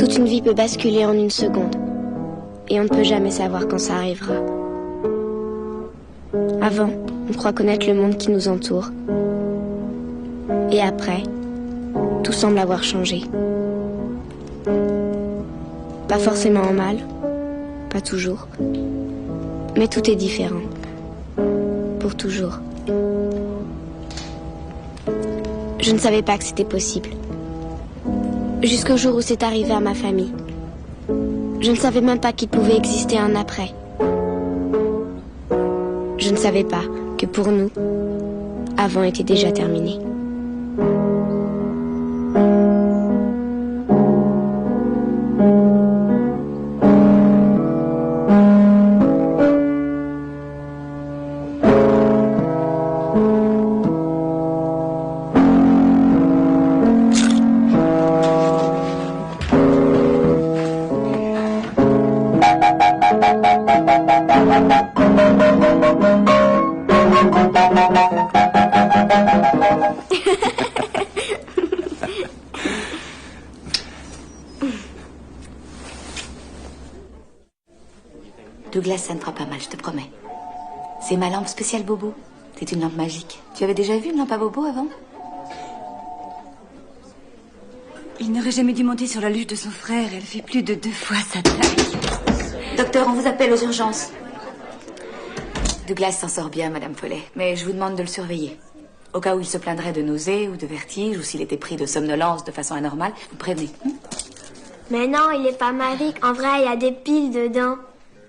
Toute une vie peut basculer en une seconde, et on ne peut jamais savoir quand ça arrivera. Avant, on croit connaître le monde qui nous entoure. Et après, tout semble avoir changé. Pas forcément en mal, pas toujours, mais tout est différent. Pour toujours. Je ne savais pas que c'était possible. Jusqu'au jour où c'est arrivé à ma famille. Je ne savais même pas qu'il pouvait exister un après. Je ne savais pas que pour nous, avant était déjà terminé. Douglas, ça ne fera pas mal, je te promets. C'est ma lampe spéciale Bobo. C'est une lampe magique. Tu avais déjà vu une lampe à Bobo avant? Il n'aurait jamais dû monter sur la luge de son frère. Elle fait plus de 2 fois sa taille. Docteur, on vous appelle aux urgences. Douglas s'en sort bien, Madame Follet. Mais je vous demande de le surveiller. Au cas où il se plaindrait de nausées ou de vertige, ou s'il était pris de somnolence de façon anormale, vous prévenez. Mais non, il est pas magique. En vrai, il y a des piles dedans.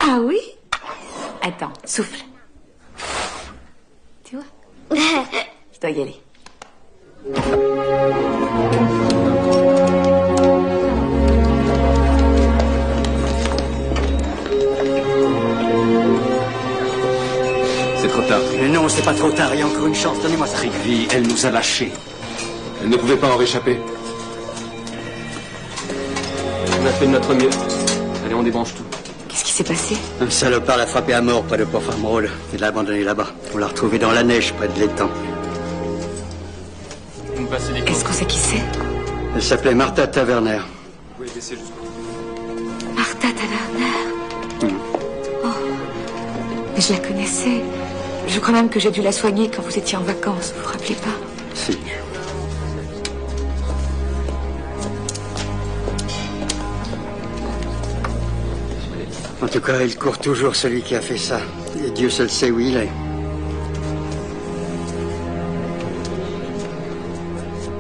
Ah oui? Attends, souffle. Tu vois? Je dois y aller. C'est trop tard. Mais non, c'est pas trop tard. Il y a encore une chance. Donnez-moi ça. Trigvi, elle nous a lâchés. Elle ne pouvait pas en réchapper. On a fait de notre mieux. Allez, on débranche tout. Qu'est-ce qui s'est passé? Un salopard l'a frappé à mort près de Port Farm Road. Il l'a abandonné là-bas. On l'a retrouvé dans la neige près de l'étang. Vous me passez les Est-ce qu'on sait qui c'est? Elle s'appelait Martha Taverner. Vous pouvez baisser jusqu'au bout. Martha Taverner. Oh, mais je la connaissais. Je crois même que j'ai dû la soigner quand vous étiez en vacances. Vous vous rappelez pas? Si. En tout cas, il court toujours celui qui a fait ça. Et Dieu seul sait où il est.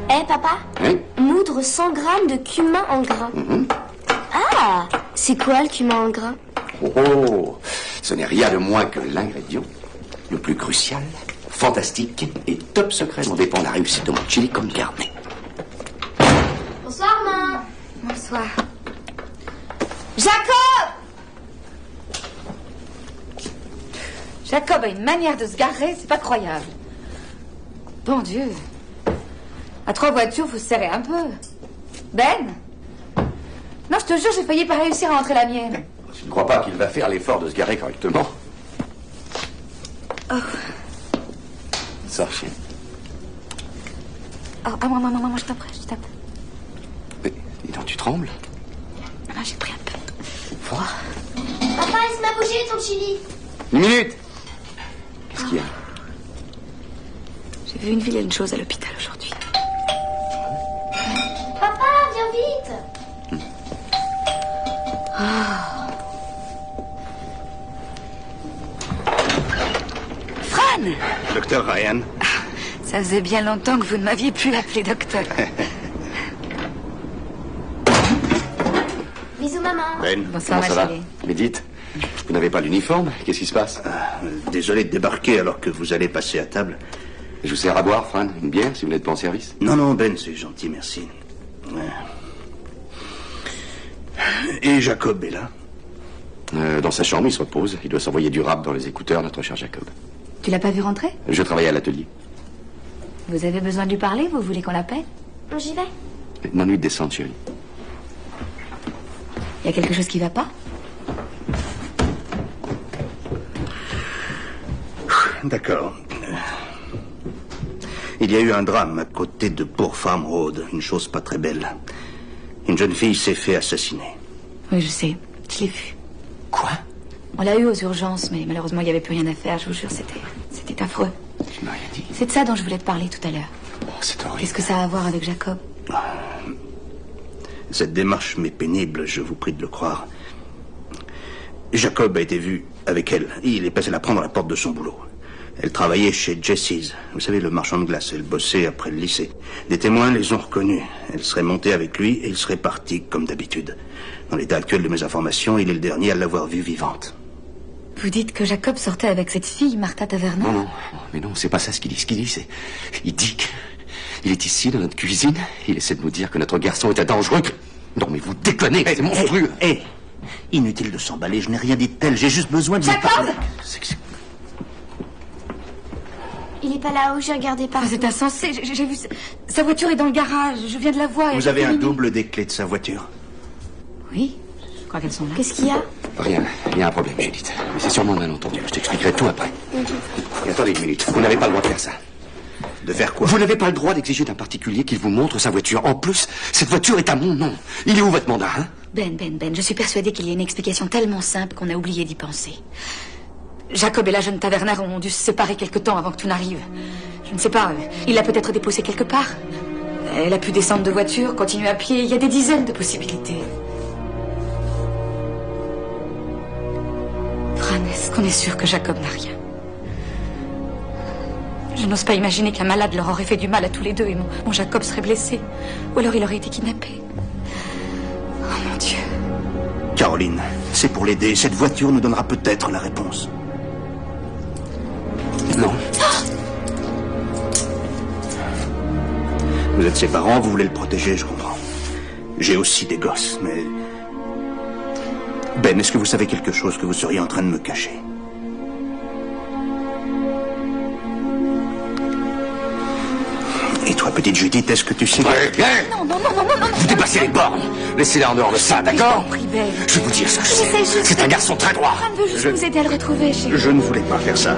Eh, papa? Oui? Moudre 100 grammes de cumin en grains. Ah! C'est quoi le cumin en grains? Oh, ce n'est rien de moins que l'ingrédient le plus crucial, fantastique et top secret dont dépend la réussite de mon chili con carne. Bonsoir, maman. Bonsoir. Jacob! Jacob a une manière de se garer, c'est pas croyable. Bon Dieu. À 3 voitures, faut se serrer un peu. Ben? Non, je te jure, j'ai failli pas réussir à entrer la mienne. Tu ne crois pas qu'il va faire l'effort de se garer correctement? Oh. Sors, chien. Oh, ah, moi, je t'en prie, je tape. Mais, dis donc, tu trembles? Ah, j'ai pris un peu. Froid. Papa, il se m'a bougé ton chili. Une minute! Qu'est-ce qu'il y a? J'ai vu une vilaine chose à l'hôpital aujourd'hui. Papa, viens vite. Fran! Docteur Ryan. Ça faisait bien longtemps que vous ne m'aviez plus appelé docteur. Bisous, maman. Ben, Bonsoir, comment ma ça va? chérie. Mais dites, vous n'avez pas l'uniforme? Qu'est-ce qui se passe? Désolé de débarquer alors que vous allez passer à table. Je vous sers à boire, Fran? Une bière, si vous n'êtes pas en service? Non, non, Ben, c'est gentil, merci. Et Jacob est là? Dans sa chambre, il se repose. Il doit s'envoyer du rap dans les écouteurs, notre cher Jacob. Tu l'as pas vu rentrer? Je travaille à l'atelier. Vous avez besoin de lui parler? Vous voulez qu'on l'appelle? J'y vais. M'ennuie de descendre, chérie. Il y a quelque chose qui va pas? D'accord. Il y a eu un drame à côté de Port Farm Road. Une chose pas très belle. Une jeune fille s'est fait assassiner. Oui, je sais. Je l'ai vu. Quoi? On l'a eu aux urgences, mais malheureusement, il n'y avait plus rien à faire. Je vous jure, c'était affreux. Tu m'as rien dit. C'est de ça dont je voulais te parler tout à l'heure. Oh, c'est horrible. Qu'est-ce que ça a à voir avec Jacob? Cette démarche m'est pénible, je vous prie de le croire. Jacob a été vu avec elle. Il est passé la prendre à la porte de son boulot. Elle travaillait chez Jesse's. Vous savez, le marchand de glace. Elle bossait après le lycée. Des témoins les ont reconnus. Elle serait montée avec lui et il serait parti, comme d'habitude. Dans l'état actuel de mes informations, il est le dernier à l'avoir vue vivante. Vous dites que Jacob sortait avec cette fille, Martha Taverner? Non, mais non, c'est pas ça ce qu'il dit. Ce qu'il dit, c'est... Il dit qu'il est ici, dans notre cuisine. Il essaie de nous dire que notre garçon est un dangereux. Non, mais vous déconnez, c'est monstrueux. Inutile de s'emballer, je n'ai rien dit de tel. J'ai juste besoin de lui parler. Il est pas là-haut, j'ai regardé par. C'est insensé. J'ai vu... Sa voiture est dans le garage. Je viens de la voir. Vous avez un double des clés de sa voiture? Oui, je crois qu'elles sont là. Qu'est-ce qu'il y a? Rien, il y a un problème, Judith. Mais c'est sûrement un malentendu. Je t'expliquerai tout après. Et attendez une minute, vous n'avez pas le droit de faire ça. De faire quoi? Vous n'avez pas le droit d'exiger d'un particulier qu'il vous montre sa voiture. En plus, cette voiture est à mon nom. Il est où votre mandat, hein? Ben, je suis persuadée qu'il y a une explication tellement simple qu'on a oublié d'y penser. Jacob et la jeune tavernaire ont dû se séparer quelque temps avant que tout n'arrive. Je ne sais pas, il l'a peut-être déposée quelque part. Elle a pu descendre de voiture, continuer à pied, il y a des dizaines de possibilités. Fran, est-ce qu'on est sûr que Jacob n'a rien? Je n'ose pas imaginer qu'un malade leur aurait fait du mal à tous les deux et mon Jacob serait blessé. Ou alors il aurait été kidnappé. Oh mon Dieu. Caroline, c'est pour l'aider. Cette voiture nous donnera peut-être la réponse. Non. Vous êtes ses parents, vous voulez le protéger, je comprends. J'ai aussi des gosses, mais... Ben, est-ce que vous savez quelque chose que vous seriez en train de me cacher? Et toi, petite Judith, est-ce que tu sais... Ouais, bien. Non. Vous dépassez les bornes. Laissez-la en dehors de ça, d'accord? Ben. Je vais vous dire ce que c'est. C'est un garçon très droit. Fran veut juste vous aider à le retrouver, chérie. Je ne voulais pas faire ça.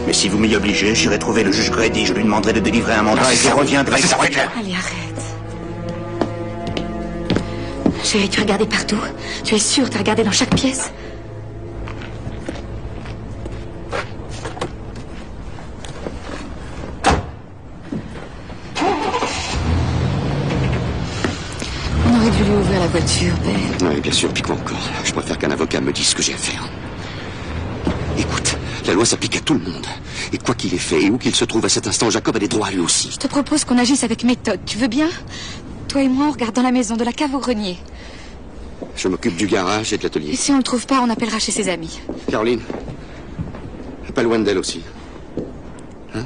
Mais si vous m'y obligez, j'irai trouver le juge Grady. Je lui demanderai de délivrer un mandat et je reviendrai. C'est ça, ouais, clair. Allez, arrête. Chérie, tu as regardé partout? Tu es sûre, tu as regardé dans chaque pièce? On aurait dû lui ouvrir la voiture, Ben. Oui, bien sûr, pique-moi encore. Je préfère qu'un avocat me dise ce que j'ai à faire. Écoute, la loi s'applique à tout le monde. Et quoi qu'il ait fait et où qu'il se trouve à cet instant, Jacob a des droits lui aussi. Je te propose qu'on agisse avec méthode. Tu veux bien? Toi et moi, on regarde dans la maison, de la cave au grenier. Je m'occupe du garage et de Et l'atelier. si on le trouve pas, on appellera chez ses amis. Caroline, appelle Wendell aussi. Hein?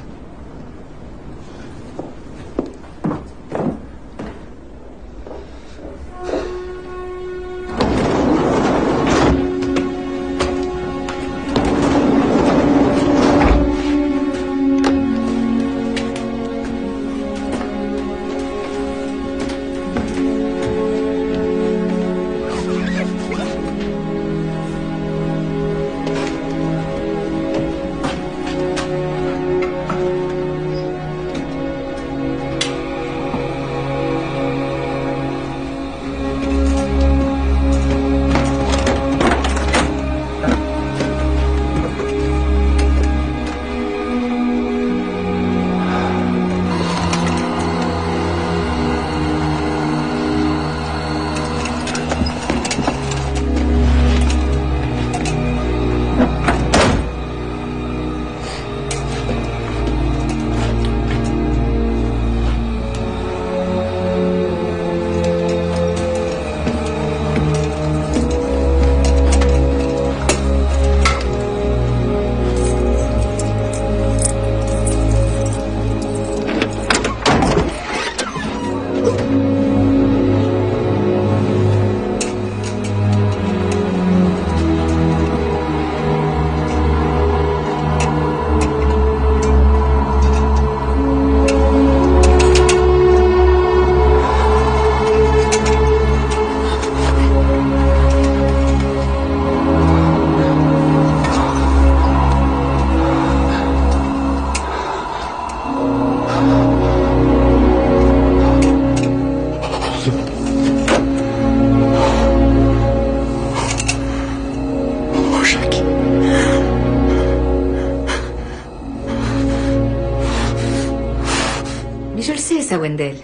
ça, Wendell.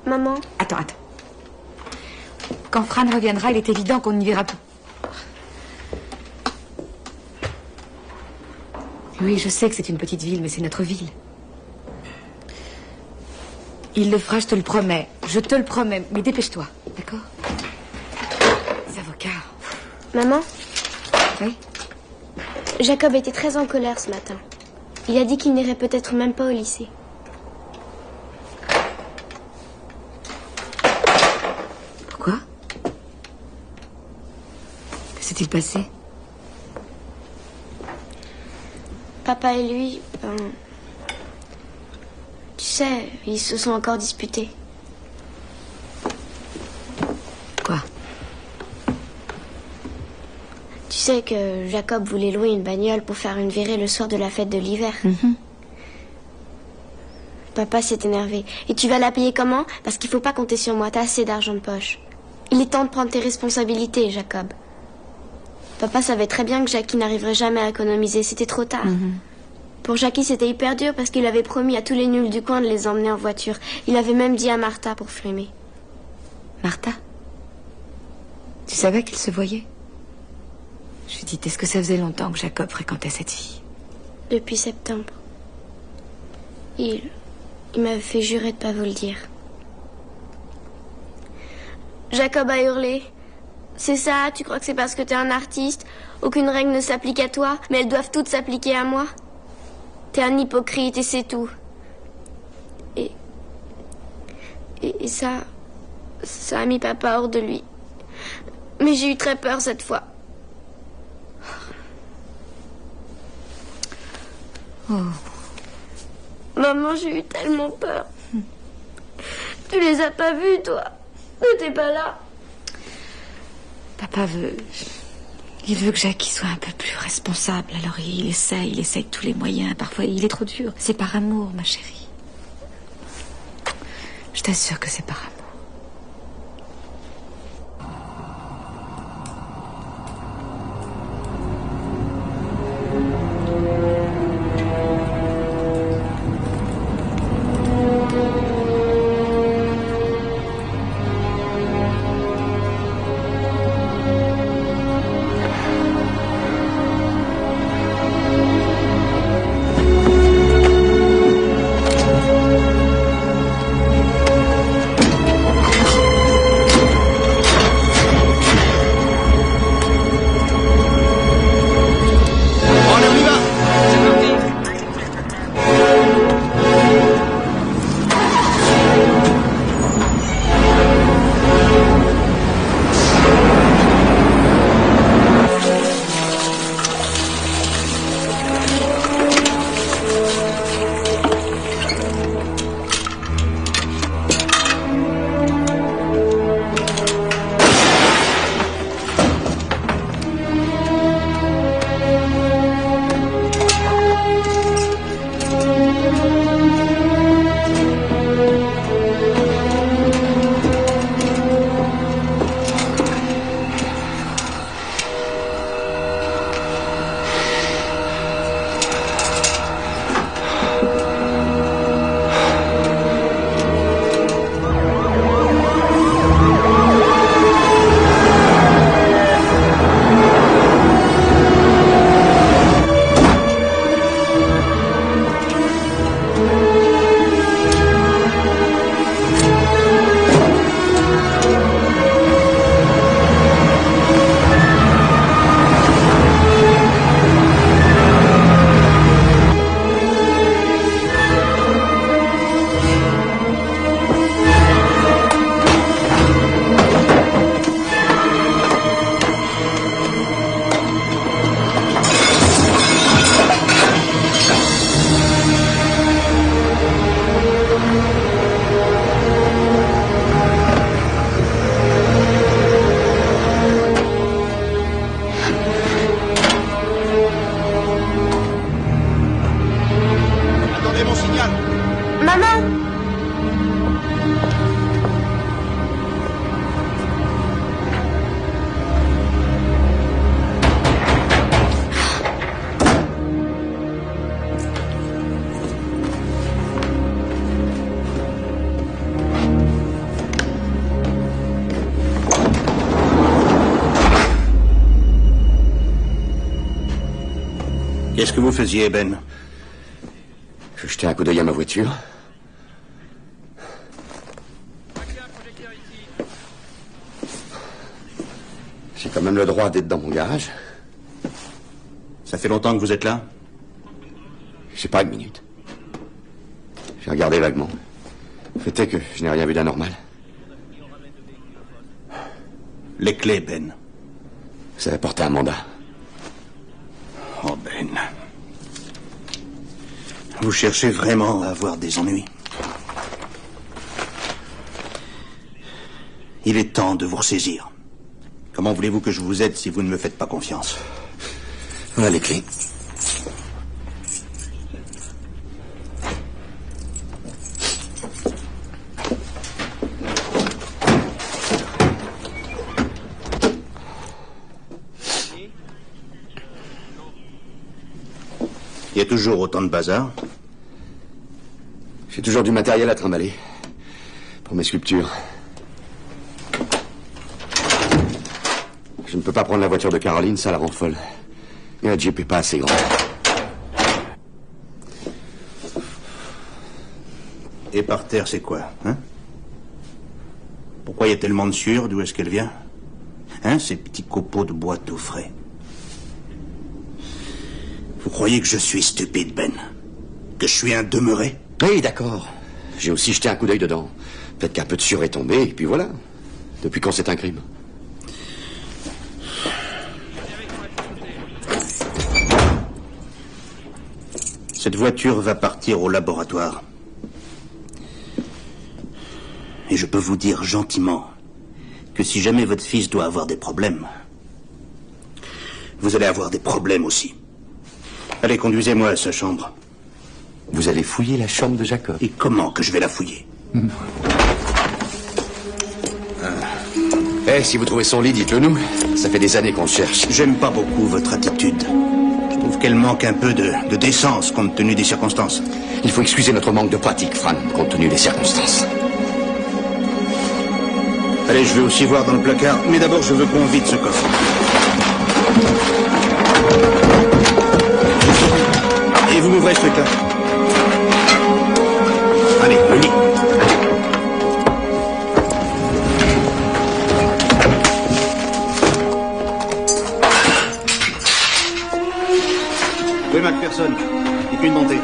Maman. Attends. Quand Fran reviendra, il est évident qu'on ne verra plus. Oui, je sais que c'est une petite ville, mais c'est notre ville. Il le fera, je te le promets. Je te le promets. Mais dépêche-toi, d'accord? Les avocats. Maman, Oui? Jacob était très en colère ce matin. Il a dit qu'il n'irait peut-être même pas au lycée. Pourquoi? Que s'est-il passé? Papa et lui, tu sais, ils se sont encore disputés. Quoi? Tu sais que Jacob voulait louer une bagnole pour faire une virée le soir de la fête de l'hiver. Papa s'est énervé. Et tu vas la payer comment? Parce qu'il faut pas compter sur moi, t'as assez d'argent de poche. Il est temps de prendre tes responsabilités, Jacob. Papa savait très bien que Jackie n'arriverait jamais à économiser. C'était trop tard. Pour Jackie, c'était hyper dur parce qu'il avait promis à tous les nuls du coin de les emmener en voiture. Il avait même dit à Martha pour frimer. Martha? Tu savais qu'ils se voyaient? Judith, est-ce que ça faisait longtemps que Jacob fréquentait cette fille? Depuis septembre. Il m'avait fait jurer de pas vous le dire. Jacob a hurlé. C'est ça, tu crois que c'est parce que t'es un artiste? Aucune règle ne s'applique à toi, mais elles doivent toutes s'appliquer à moi. T'es un hypocrite et c'est tout. Et ça a mis papa hors de lui. Mais j'ai eu très peur cette fois. Oh. Maman, j'ai eu tellement peur. Tu les as pas vus, toi? T'étais pas là. Papa veut... Il veut que Jackie soit un peu plus responsable. Alors il essaye de tous les moyens. Parfois, il est trop dur. C'est par amour, ma chérie. Je t'assure que c'est par amour. Qu'est-ce que vous faisiez, Ben? Je jetais un coup d'œil à ma voiture. J'ai quand même le droit d'être dans mon garage. Ça fait longtemps que vous êtes là? Je sais pas, une minute. J'ai regardé vaguement. Le fait est que je n'ai rien vu d'anormal. Les clés, Ben. Ça a porté un mandat. Oh, Ben. Vous cherchez vraiment à avoir des ennuis? Il est temps de vous ressaisir. Comment voulez-vous que je vous aide si vous ne me faites pas confiance? Voilà les clés. toujours autant de bazar? J'ai toujours du matériel à trimballer. Pour mes sculptures. Je ne peux pas prendre la voiture de Caroline, ça la rend folle. Et la Jeep est pas assez grande. Et par terre, c'est quoi, hein? Pourquoi il y a tellement de sueur? D'où est-ce qu'elle vient? Hein, ces petits copeaux de bois tout frais. Vous croyez que je suis stupide, Ben? Que je suis un demeuré? Oui, d'accord. J'ai aussi jeté un coup d'œil dedans. Peut-être qu'un peu de sueur est tombé, et puis voilà. Depuis quand c'est un crime? Cette voiture va partir au laboratoire. Et je peux vous dire gentiment que si jamais votre fils doit avoir des problèmes, vous allez avoir des problèmes aussi. Allez, conduisez-moi à sa chambre. Vous allez fouiller la chambre de Jacob? Et comment que je vais la fouiller? Si vous trouvez son lit, dites-le nous. Ça fait des années qu'on le cherche. J'aime pas beaucoup votre attitude. Je trouve qu'elle manque un peu de décence compte tenu des circonstances. Il faut excuser notre manque de pratique, Fran, compte tenu des circonstances. Allez, je vais aussi voir dans le placard, mais d'abord je veux qu'on vide ce coffre. Et vous m'ouvrez ce truc-là. Allez, le lit. Oui, McPherson, dites-lui de monter.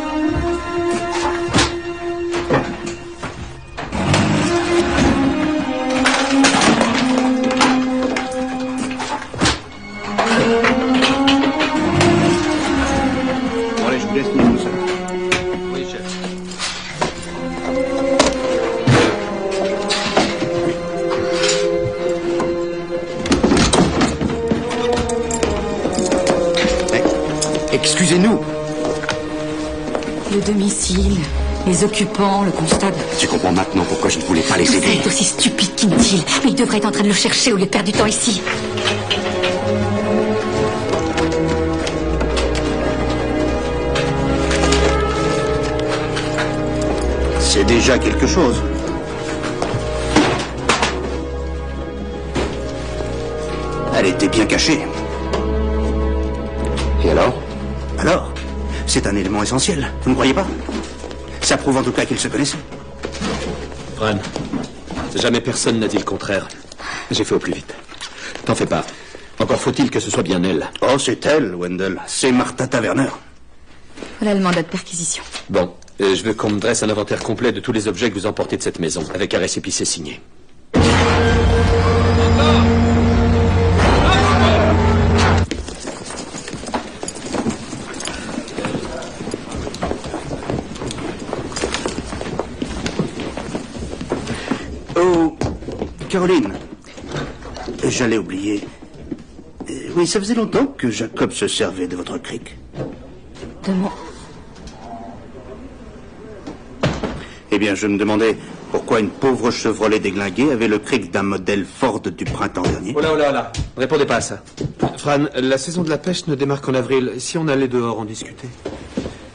Excusez-nous. Le domicile, les occupants, le constable. Tu comprends maintenant pourquoi je ne voulais pas les Vous aider. êtes aussi stupide qu'inutile. Mais il devrait être en train de le chercher au lieu de perdre du temps ici. C'est déjà quelque chose. Elle était bien cachée. Et alors? Alors, c'est un élément essentiel, vous ne croyez pas? Ça prouve en tout cas qu'ils se connaissaient. Fran, jamais personne n'a dit le contraire. J'ai fait au plus vite. T'en fais pas. Encore faut-il que ce soit bien elle. Oh, c'est elle, Wendell. C'est Martha Taverner. Voilà le mandat de perquisition. Bon, je veux qu'on me dresse un inventaire complet de tous les objets que vous emportez de cette maison, avec un récépissé signé. Oh, Caroline, j'allais oublier. Oui, ça faisait longtemps que Jacob se servait de votre cric. De mon... Eh bien, je me demandais pourquoi une pauvre Chevrolet déglinguée avait le cric d'un modèle Ford du printemps dernier. Oh là, oh là, oh là. Ne répondez pas à ça. Fran, la saison de la pêche ne démarre qu'en avril. Si on allait dehors en discuter.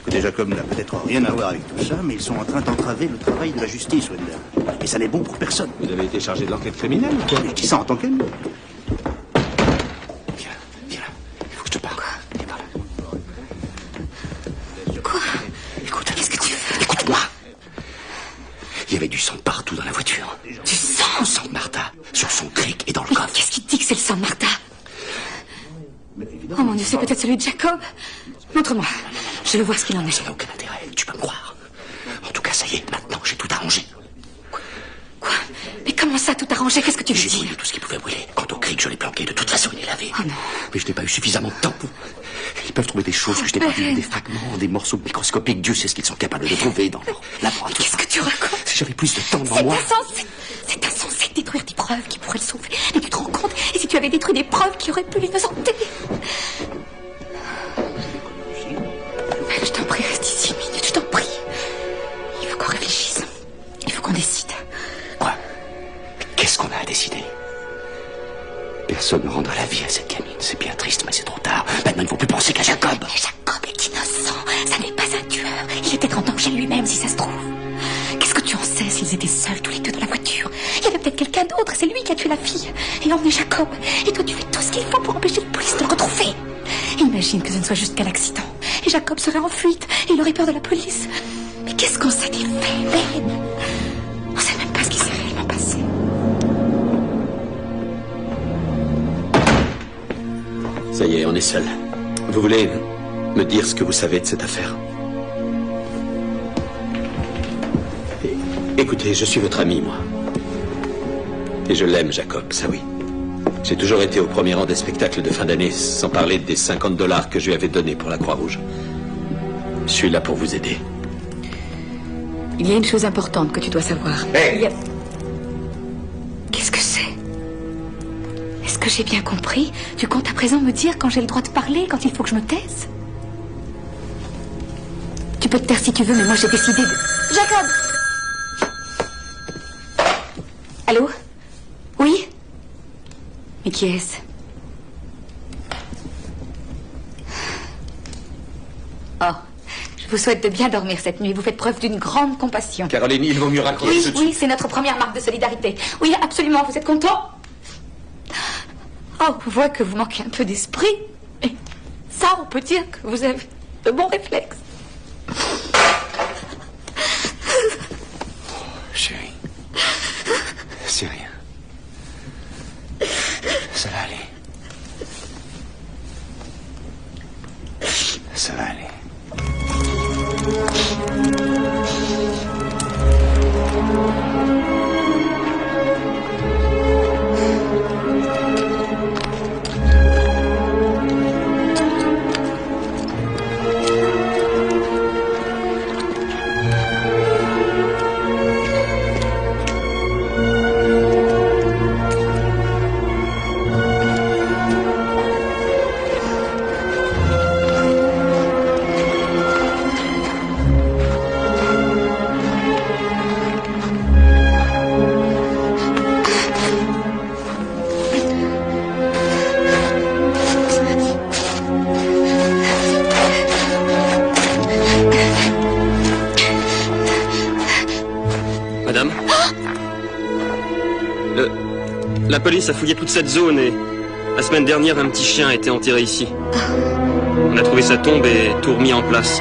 Écoutez, Jacob n'a peut-être rien à voir avec tout ça, mais ils sont en train d'entraver le travail de la justice, Wendell. Et ça n'est bon pour personne. Vous avez été chargé de l'enquête criminelle ou quoi? Je dis ça en tant qu'ami. Viens là, viens là. Il faut que je te parle. Viens par là. Quoi? Écoute, qu'est-ce que tu veux? Écoute-moi. Il y avait du sang partout dans la voiture. Du sang? Le sang de Martha, sur son cric et dans le Mais coffre. qu'est-ce qui te dit que c'est le sang de Martha? Oh mon Dieu, c'est peut-être celui de Jacob. Montre-moi. Je veux voir ce qu'il en est. Ça n'a aucun intérêt, tu peux me croire. En tout cas, ça y est, maintenant, j'ai tout arrangé. Quoi? Mais comment ça, tout arrangé? Qu'est-ce que tu veux J'ai dire? brûlé tout ce qui pouvait brûler. Quant au cric, je l'ai planqué. De toute façon, il est lavé. Oh non. Mais je n'ai pas eu suffisamment de temps pour... Ils peuvent trouver des choses que je n'ai pas vues, des fragments, des morceaux microscopiques. Dieu sait ce qu'ils sont capables de trouver dans leur laboratoire. Qu'est-ce que tu racontes? Si j'avais plus de temps devant C'est moi... insensé de détruire des preuves qui pourraient le sauver. Mais tu te rends compte? Et si tu avais détruit des preuves qui auraient pu l'innocenter? Je t'en prie, reste ici une minute, je t'en prie. Il faut qu'on réfléchisse. Il faut qu'on décide. Quoi? Qu'est-ce qu'on a à décider? Personne ne rendra la vie à cette gamine. C'est bien triste, mais c'est trop tard. Maintenant, il ne faut plus penser qu'à Jacob. Mais Jacob est innocent. Ça n'est pas un tueur. Il était en danger lui-même, si ça se trouve. Qu'est-ce que tu en sais s'ils étaient seuls tous les deux dans la voiture? Il y avait peut-être quelqu'un d'autre, c'est lui qui a tué la fille et emmené Jacob. Et toi, tu fais tout ce qu'il faut pour empêcher la police de le retrouver. Imagine que ce ne soit juste qu'un accident. Et Jacob serait en fuite et il aurait peur de la police. Mais qu'est-ce qu'on sait des faits, Ben? On sait même pas ce qui s'est réellement passé. Ça y est, on est seuls. Vous voulez me dire ce que vous savez de cette affaire? Écoutez, je suis votre ami, moi. Et je l'aime, Jacob, ça oui. J'ai toujours été au premier rang des spectacles de fin d'année, sans parler des $50 que je lui avais donnés pour la Croix-Rouge. Je suis là pour vous aider. Il y a une chose importante que tu dois savoir. Hey. Qu'est-ce que c'est? Est-ce que j'ai bien compris? Tu comptes à présent me dire quand j'ai le droit de parler, quand il faut que je me taise? Tu peux te taire si tu veux, mais moi j'ai décidé de... Jacob! Allô? Oui? Mais qui est-ce? Oh, je vous souhaite de bien dormir cette nuit. Vous faites preuve d'une grande compassion. Caroline, il vaut mieux raccrocher tout de suite. Oui, c'est notre première marque de solidarité. Oui, absolument, vous êtes content? Oh, on voit que vous manquez un peu d'esprit. Et ça, on peut dire que vous avez de bons réflexes. Chérie, c'est rien. Ça va aller. Ça va aller. Madame? La police a fouillé toute cette zone et la semaine dernière, un petit chien a été enterré ici. On a trouvé sa tombe et tout remis en place.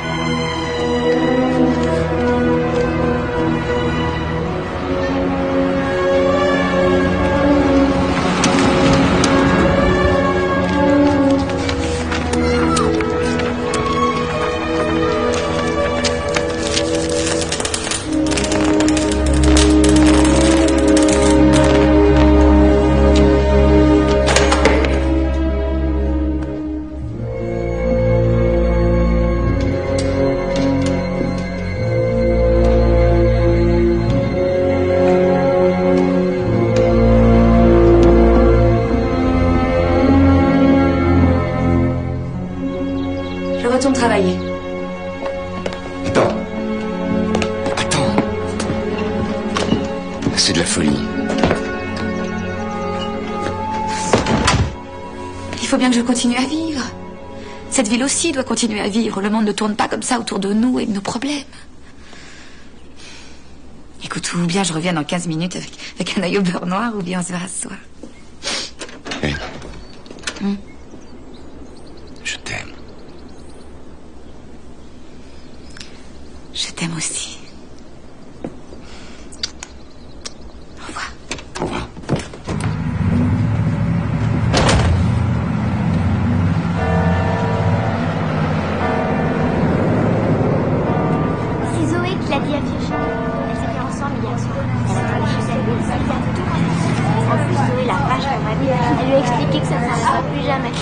Travailler. Attends. Attends. C'est de la folie. Il faut bien que je continue à vivre. Cette ville aussi doit continuer à vivre. Le monde ne tourne pas comme ça autour de nous et de nos problèmes. Écoute, ou bien je reviens dans 15 minutes avec un œil au beurre noir, ou bien on se verra ce soir. Hey. Je t'aime. Je t'aime aussi. Au revoir. Au revoir. C'est Zoé qui l'a dit à Virginie. Elles étaient ensemble hier soir. Elle a parlé chez elle, elle a tout raconté. En plus, Zoé, la vache dans ma vie, elle lui a expliqué que ça ne s'arrêtera plus jamais.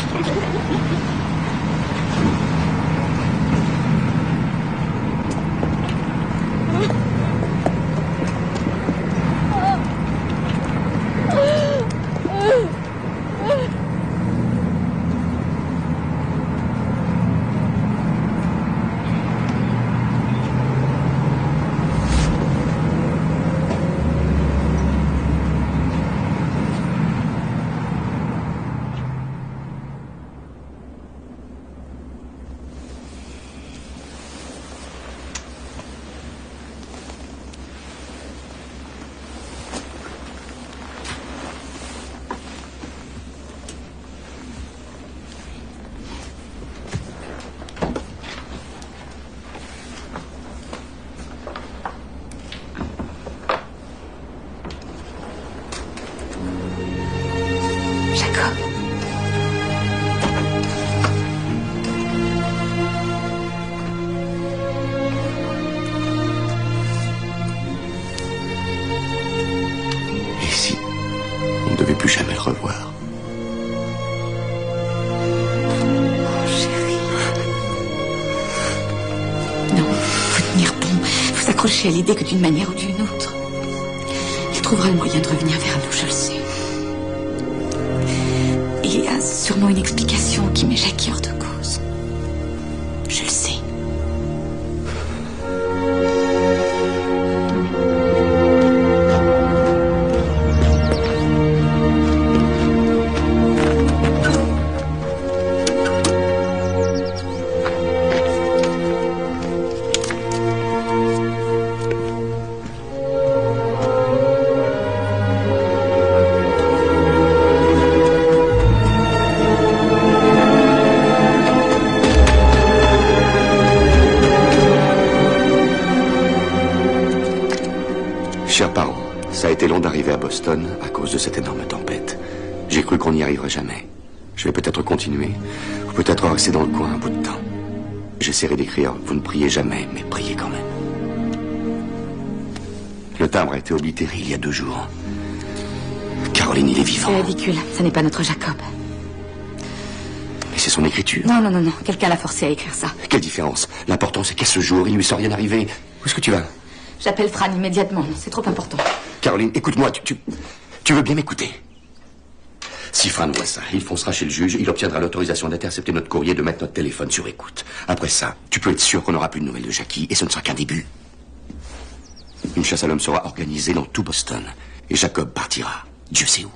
devais plus jamais le revoir. Oh, chérie. Non, faut tenir bon. Faut s'accrocher à l'idée que d'une manière ou d'une autre, il trouvera le moyen de revenir vers nous, je le sais. Il y a sûrement une explication qui met Jackie hors de cause. Je le sais. Chers parents, ça a été long d'arriver à Boston à cause de cette énorme tempête. J'ai cru qu'on n'y arriverait jamais. Je vais peut-être continuer, ou peut-être rester dans le coin un bout de temps. J'essaierai d'écrire, vous ne priez jamais, mais priez quand même. Le timbre a été oblitéré il y a 2 jours. Caroline, il est vivant. C'est ridicule, ça n'est pas notre Jacob. Mais c'est son écriture. Non, non, non, non, quelqu'un l'a forcé à écrire ça. Quelle différence? L'important, c'est qu'à ce jour, il lui soit rien arrivé. Où est-ce que tu vas? J'appelle Fran immédiatement, c'est trop important. Caroline, écoute-moi, tu veux bien m'écouter? Si Fran voit ça, il foncera chez le juge, il obtiendra l'autorisation d'intercepter notre courrier, de mettre notre téléphone sur écoute. Après ça, tu peux être sûr qu'on n'aura plus de nouvelles de Jackie, et ce ne sera qu'un début. Une chasse à l'homme sera organisée dans tout Boston, et Jacob partira. Dieu sait où.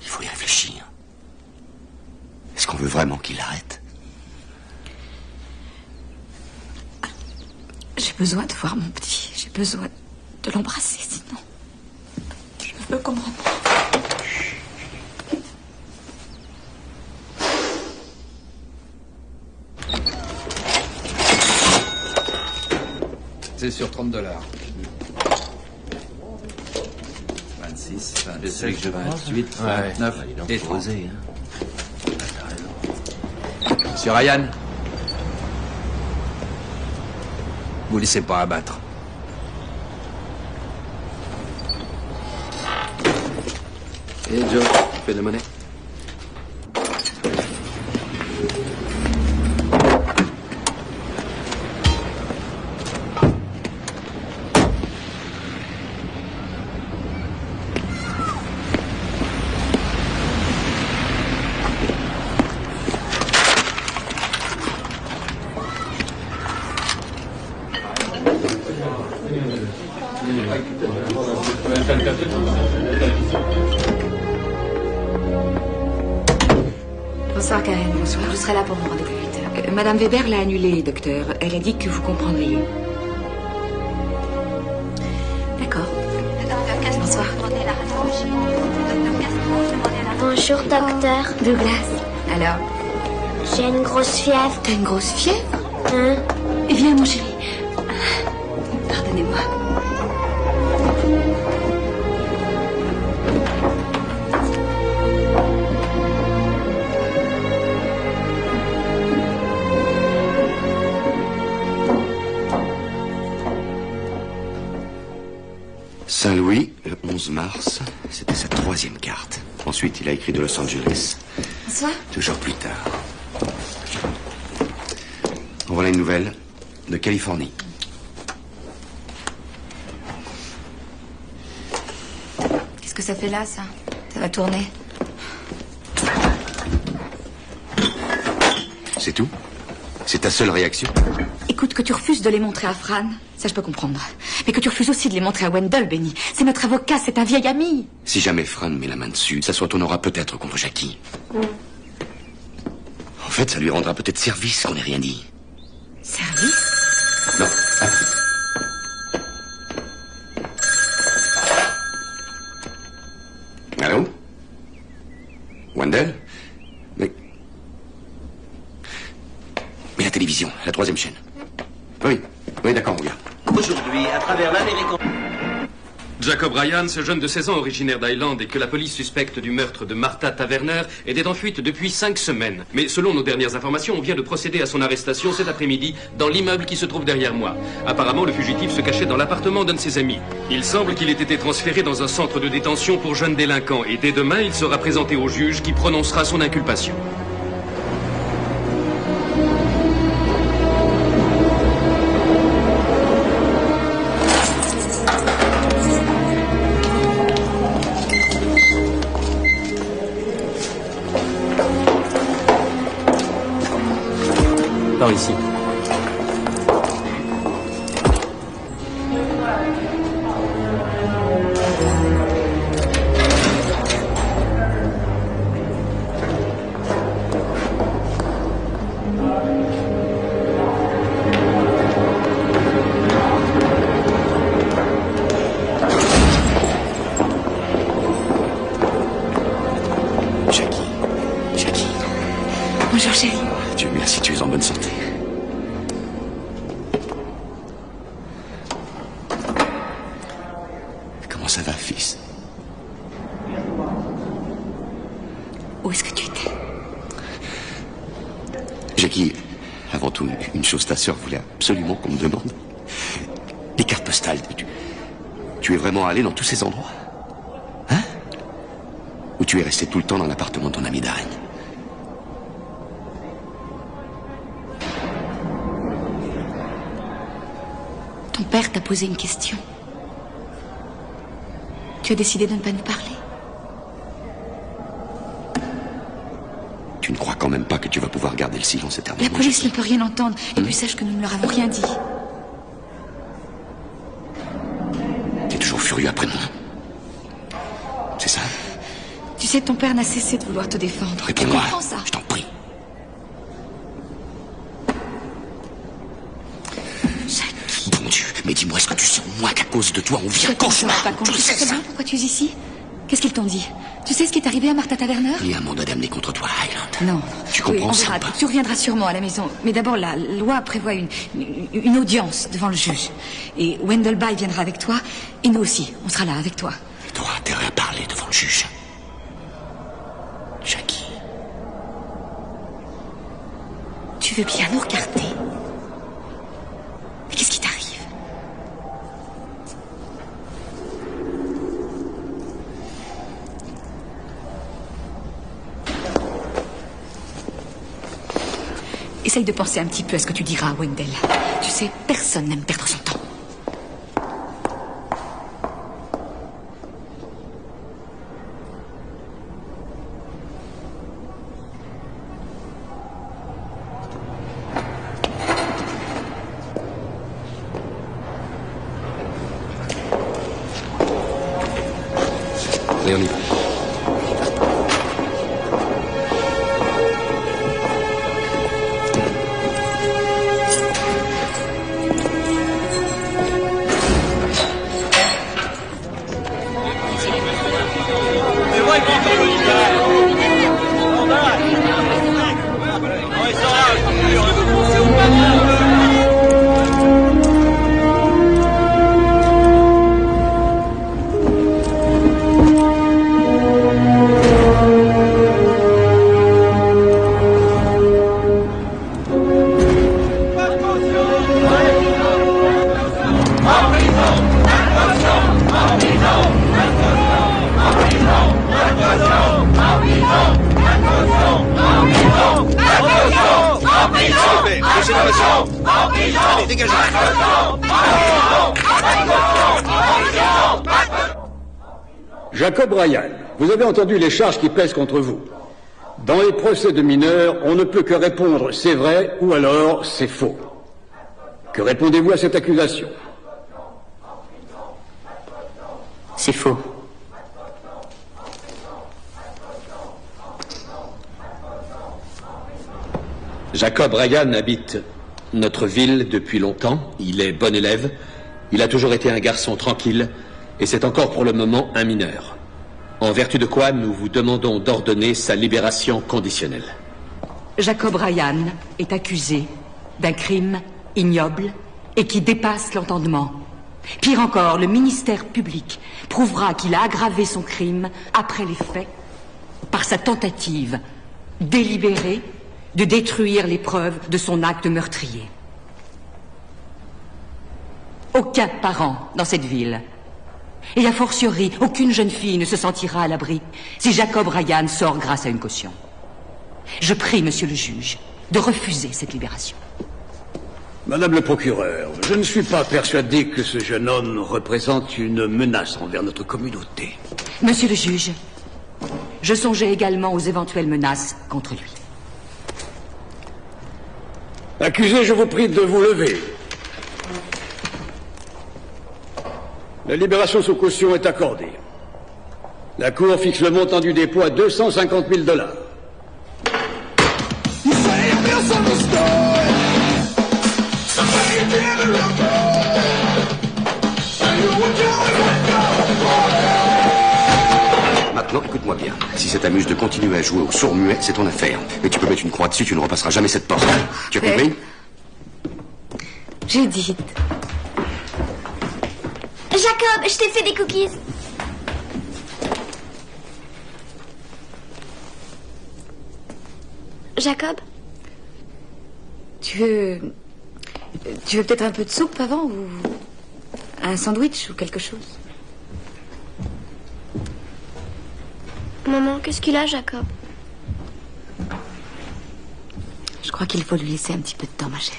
Il faut y réfléchir. Est-ce qu'on veut vraiment qu'il l'arrête? J'ai besoin de voir mon petit. J'ai besoin de l'embrasser, sinon je ne peux comprendre. C'est sur $30. 26, 27, 28, 29 et 30. Monsieur Ryan, vous laissez pas abattre. Et Joe, fais de la monnaie. Bonsoir Karen, bonsoir. Je serai là pour mon rendez-vous 8h. Madame Weber l'a annulé, docteur. Elle a dit que vous comprendriez. D'accord. Bonsoir. Bonjour, docteur. Douglas. Alors, J'ai une grosse fièvre. t'as une grosse fièvre? Hein? Viens, mon chéri. Pardonnez-moi. Saint-Louis, le 11 mars, c'était sa 3e carte. Ensuite, il a écrit de Los Angeles. Bonsoir. 2 jours plus tard. En voilà une nouvelle de Californie. Qu'est-ce que ça fait là, ça? Ça va tourner. C'est tout? C'est ta seule réaction? Écoute, que tu refuses de les montrer à Fran, ça je peux comprendre. Mais que tu refuses aussi de les montrer à Wendell, Benny. C'est notre avocat, c'est un vieil ami. Si jamais Fran met la main dessus, ça se retournera peut-être contre Jackie. En fait, ça lui rendra peut-être service qu'on n'ait rien dit. Service? Non. Allô? Wendell? Mais la télévision, la 3e chaîne. Oui, d'accord, mon gars. Aujourd'hui, à travers l'Amérique... Jacob Ryan, ce jeune de 16 ans originaire d'Highland et que la police suspecte du meurtre de Martha Taverner, était en fuite depuis 5 semaines. Mais selon nos dernières informations, on vient de procéder à son arrestation cet après-midi dans l'immeuble qui se trouve derrière moi. Apparemment, le fugitif se cachait dans l'appartement d'un de ses amis. Il semble qu'il ait été transféré dans un centre de détention pour jeunes délinquants et dès demain, il sera présenté au juge qui prononcera son inculpation. Par ici. Jackie. Bonjour, chérie. Dieu merci, tu es en bonne santé. Comment ça va, fils? Où est-ce que tu étais? Jackie, avant tout, une chose, ta sœur voulait absolument qu'on me demande. Les cartes postales, tu es vraiment allé dans tous ces endroits? Hein? Ou tu es resté tout le temps dans l'appartement de ton ami Darren? Ton père t'a posé une question. Tu as décidé de ne pas nous parler. Tu ne crois quand même pas que tu vas pouvoir garder le silence éternellement? La police ne peut rien entendre. Et puis sache que nous ne leur avons rien dit. T'es toujours furieux après moi? C'est ça? Tu sais, ton père n'a cessé de vouloir te défendre. Réponds-moi. Tu comprends ça? Je t'en prie. Bon Dieu, mais dis-moi, est-ce que tu sens, moi, qu'à cause de toi, on vit un cauchemar? Tu sais très bien pourquoi tu es ici? Qu'est-ce qu'ils t'ont dit? Tu sais ce qui est arrivé à Martha Taverner? Il y a un mandat d'amener contre toi à Highland. Non. Tu comprends ça ou pas? Tu reviendras sûrement à la maison. Mais d'abord, la loi prévoit une audience devant le juge. Et Wendell Bay viendra avec toi. Et nous aussi, on sera là avec toi. Tu auras intérêt à parler devant le juge. Jackie. Tu veux bien nous regarder? Mais qu'est-ce qui t'arrive? Essaye de penser un petit peu à ce que tu diras à Wendell. Tu sais, personne n'aime perdre son temps. Et on y va. Jacob Ryan, vous avez entendu les charges qui pèsent contre vous. Dans les procès de mineurs, on ne peut que répondre c'est vrai ou alors c'est faux. Que répondez-vous à cette accusation? C'est faux. Jacob Ryan habite notre ville depuis longtemps. Il est bon élève. Il a toujours été un garçon tranquille. Et c'est encore pour le moment un mineur. En vertu de quoi nous vous demandons d'ordonner sa libération conditionnelle. Jacob Ryan est accusé d'un crime ignoble et qui dépasse l'entendement. Pire encore, le ministère public prouvera qu'il a aggravé son crime après les faits par sa tentative délibérée de détruire les preuves de son acte meurtrier. Aucun parent dans cette ville, et a fortiori, aucune jeune fille ne se sentira à l'abri si Jacob Ryan sort grâce à une caution. Je prie, monsieur le juge, de refuser cette libération. Madame le procureur, je ne suis pas persuadé que ce jeune homme représente une menace envers notre communauté. Monsieur le juge, je songeais également aux éventuelles menaces contre lui. Accusé, je vous prie de vous lever. La libération sous caution est accordée. La Cour fixe le montant du dépôt à 250 000 $. Maintenant, écoute-moi bien. Si ça t'amuse de continuer à jouer au sourd-muet, c'est ton affaire. Mais tu peux mettre une croix dessus, tu ne repasseras jamais cette porte. Tu as compris? Judith. Jacob, je t'ai fait des cookies. Jacob? Tu veux peut-être un peu de soupe avant ou un sandwich ou quelque chose? Maman, qu'est-ce qu'il a, Jacob? Je crois qu'il faut lui laisser un petit peu de temps, ma chérie.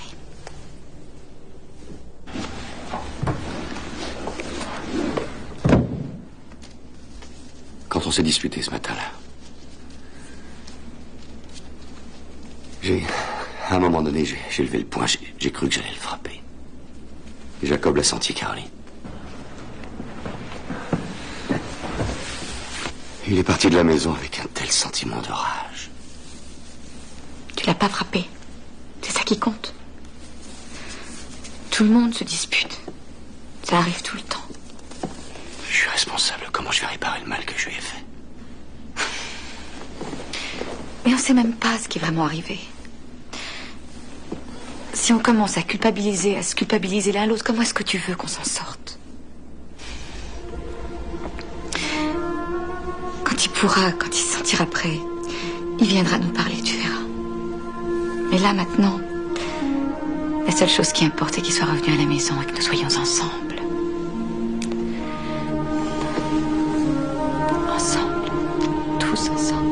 Quand on s'est disputé ce matin-là, à un moment donné, j'ai levé le poing, j'ai cru que j'allais le frapper. Et Jacob l'a senti, Caroline. Il est parti de la maison avec un tel sentiment de rage. Tu l'as pas frappé. C'est ça qui compte. Tout le monde se dispute. Ça arrive tout le temps. Je suis responsable. Comment je vais réparer le mal que je lui ai fait? Mais on sait même pas ce qui est vraiment arrivé. Si on commence à se culpabiliser l'un l'autre, comment est-ce que tu veux qu'on s'en sorte? Quand il se sentira prêt, il viendra nous parler, tu verras. Mais là, maintenant, la seule chose qui importe, c'est qu'il soit revenu à la maison et que nous soyons ensemble. Ensemble. Tous ensemble.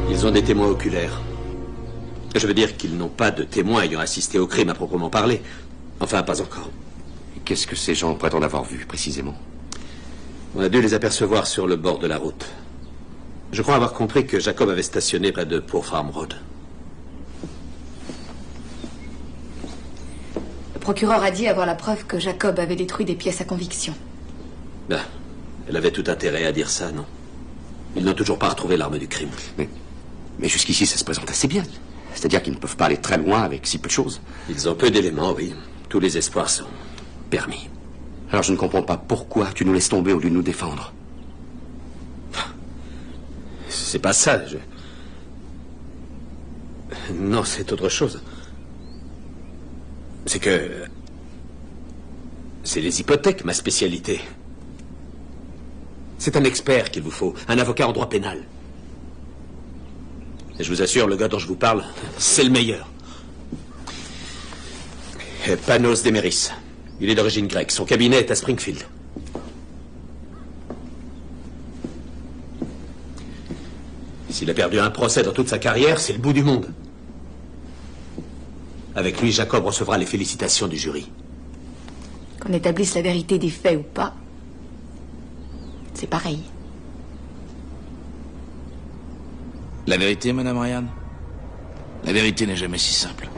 Ils ont des témoins oculaires. Je veux dire qu'ils n'ont pas de témoins ayant assisté au crime à proprement parler. Enfin, pas encore. Qu'est-ce que ces gens prétendent avoir vu, précisément? On a dû les apercevoir sur le bord de la route. Je crois avoir compris que Jacob avait stationné près de Poor Farm Road. Le procureur a dit avoir la preuve que Jacob avait détruit des pièces à conviction. Ben, elle avait tout intérêt à dire ça, non? Ils n'ont toujours pas retrouvé l'arme du crime. Mais jusqu'ici, ça se présente assez bien. C'est-à-dire qu'ils ne peuvent pas aller très loin avec si peu de choses. Ils ont peu d'éléments, oui. Tous les espoirs sont permis. Alors je ne comprends pas pourquoi tu nous laisses tomber au lieu de nous défendre. C'est pas ça, Non, c'est autre chose. C'est que... C'est les hypothèques, ma spécialité. C'est un expert qu'il vous faut, un avocat en droit pénal. Et je vous assure, le gars dont je vous parle, c'est le meilleur. Panos Demeris. Il est d'origine grecque. Son cabinet est à Springfield. S'il a perdu un procès dans toute sa carrière, c'est le bout du monde. Avec lui, Jacob recevra les félicitations du jury. Qu'on établisse la vérité des faits ou pas, c'est pareil. La vérité, Madame Ryan? La vérité n'est jamais si simple.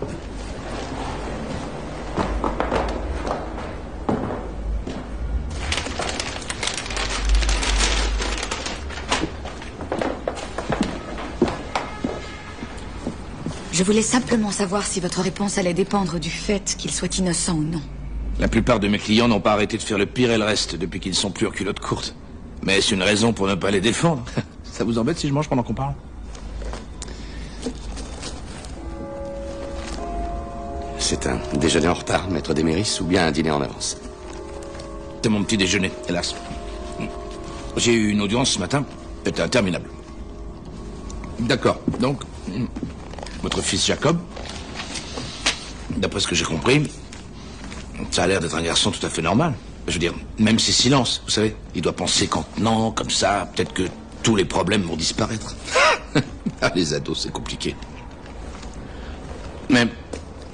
Je voulais simplement savoir si votre réponse allait dépendre du fait qu'il soit innocent ou non. La plupart de mes clients n'ont pas arrêté de faire le pire et le reste depuis qu'ils sont plus en culotte courte. Mais est-ce une raison pour ne pas les défendre? Ça vous embête si je mange pendant qu'on parle? C'est un déjeuner en retard, maître Deméris, ou bien un dîner en avance? C'est mon petit déjeuner, hélas. J'ai eu une audience ce matin. C'était interminable. D'accord. Donc, votre fils Jacob, d'après ce que j'ai compris, ça a l'air d'être un garçon tout à fait normal. Je veux dire, même ses silences, vous savez, il doit penser qu'en tenant comme ça, peut-être que tous les problèmes vont disparaître. Ah, les ados, c'est compliqué. Mais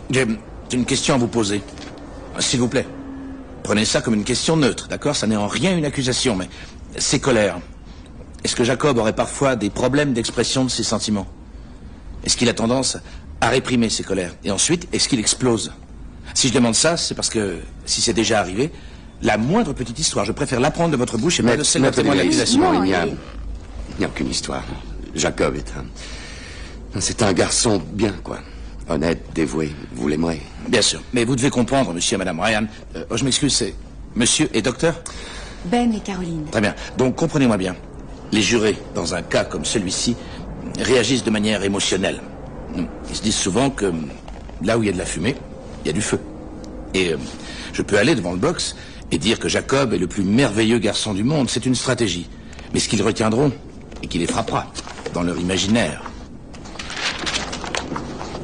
j'ai une question à vous poser. S'il vous plaît. Prenez ça comme une question neutre, d'accord? Ça n'est en rien une accusation, mais ses colères. Est-ce que Jacob aurait parfois des problèmes d'expression de ses sentiments? Est-ce qu'il a tendance à réprimer ses colères? Et ensuite, est-ce qu'il explose? Si je demande ça, c'est parce que, si c'est déjà arrivé, la moindre petite histoire, je préfère l'apprendre de votre bouche et pas de celle d'un témoin d'accusation. Il n'y a aucune histoire. Jacob est c'est un garçon bien, quoi. Honnête, dévoué, vous l'aimerez. Bien sûr. Mais vous devez comprendre, monsieur et madame Ryan. Je m'excuse, c'est monsieur et docteur? Ben et Caroline. Très bien. Donc, comprenez-moi bien. Les jurés, dans un cas comme celui-ci, réagissent de manière émotionnelle. Ils se disent souvent que là où il y a de la fumée, il y a du feu. Et je peux aller devant le box et dire que Jacob est le plus merveilleux garçon du monde. C'est une stratégie. Mais ce qu'ils retiendront, et qui les frappera dans leur imaginaire,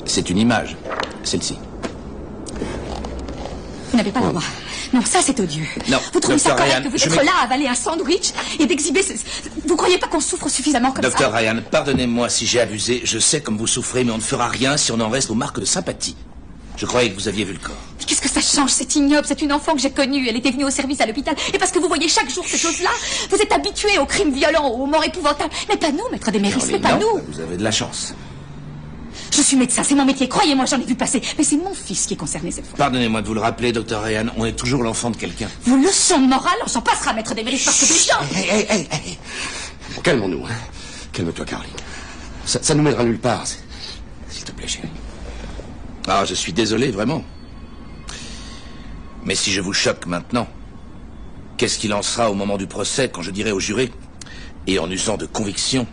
c'est une image, celle-ci. Vous n'avez pas le droit. Non, ça c'est odieux. Non, vous trouvez ça correct Ryan, que vous êtes là à avaler un sandwich et d'exhiber ce... Vous croyez pas qu'on souffre suffisamment comme Docteur ça? Ryan, pardonnez-moi si j'ai abusé. Je sais comme vous souffrez, mais on ne fera rien si on en reste aux marques de sympathie. Je croyais que vous aviez vu le corps. Qu'est-ce que ça change? C'est ignoble. C'est une enfant que j'ai connue. Elle était venue au service à l'hôpital. Et parce que vous voyez chaque jour ces choses-là, vous êtes habitués aux crimes violents, aux morts épouvantables. Mais pas nous, maître Deméris, mais pas nous. Vous avez de la chance. Je suis médecin, c'est mon métier. Croyez-moi, j'en ai vu passer. Mais c'est mon fils qui est concerné cette fois. Pardonnez-moi de vous le rappeler, docteur Ryan. On est toujours l'enfant de quelqu'un. Vos leçons de morale, on s'en passera, maître Deméris, parce que c'est chiant. Hey. Calmons-nous, hein. Calme-toi, Caroline. Ça nous mènera nulle part. S'il te plaît, chérie. Ah, je suis désolé, vraiment. Mais si je vous choque maintenant, qu'est-ce qu'il en sera au moment du procès quand je dirai au juré, et en usant de conviction,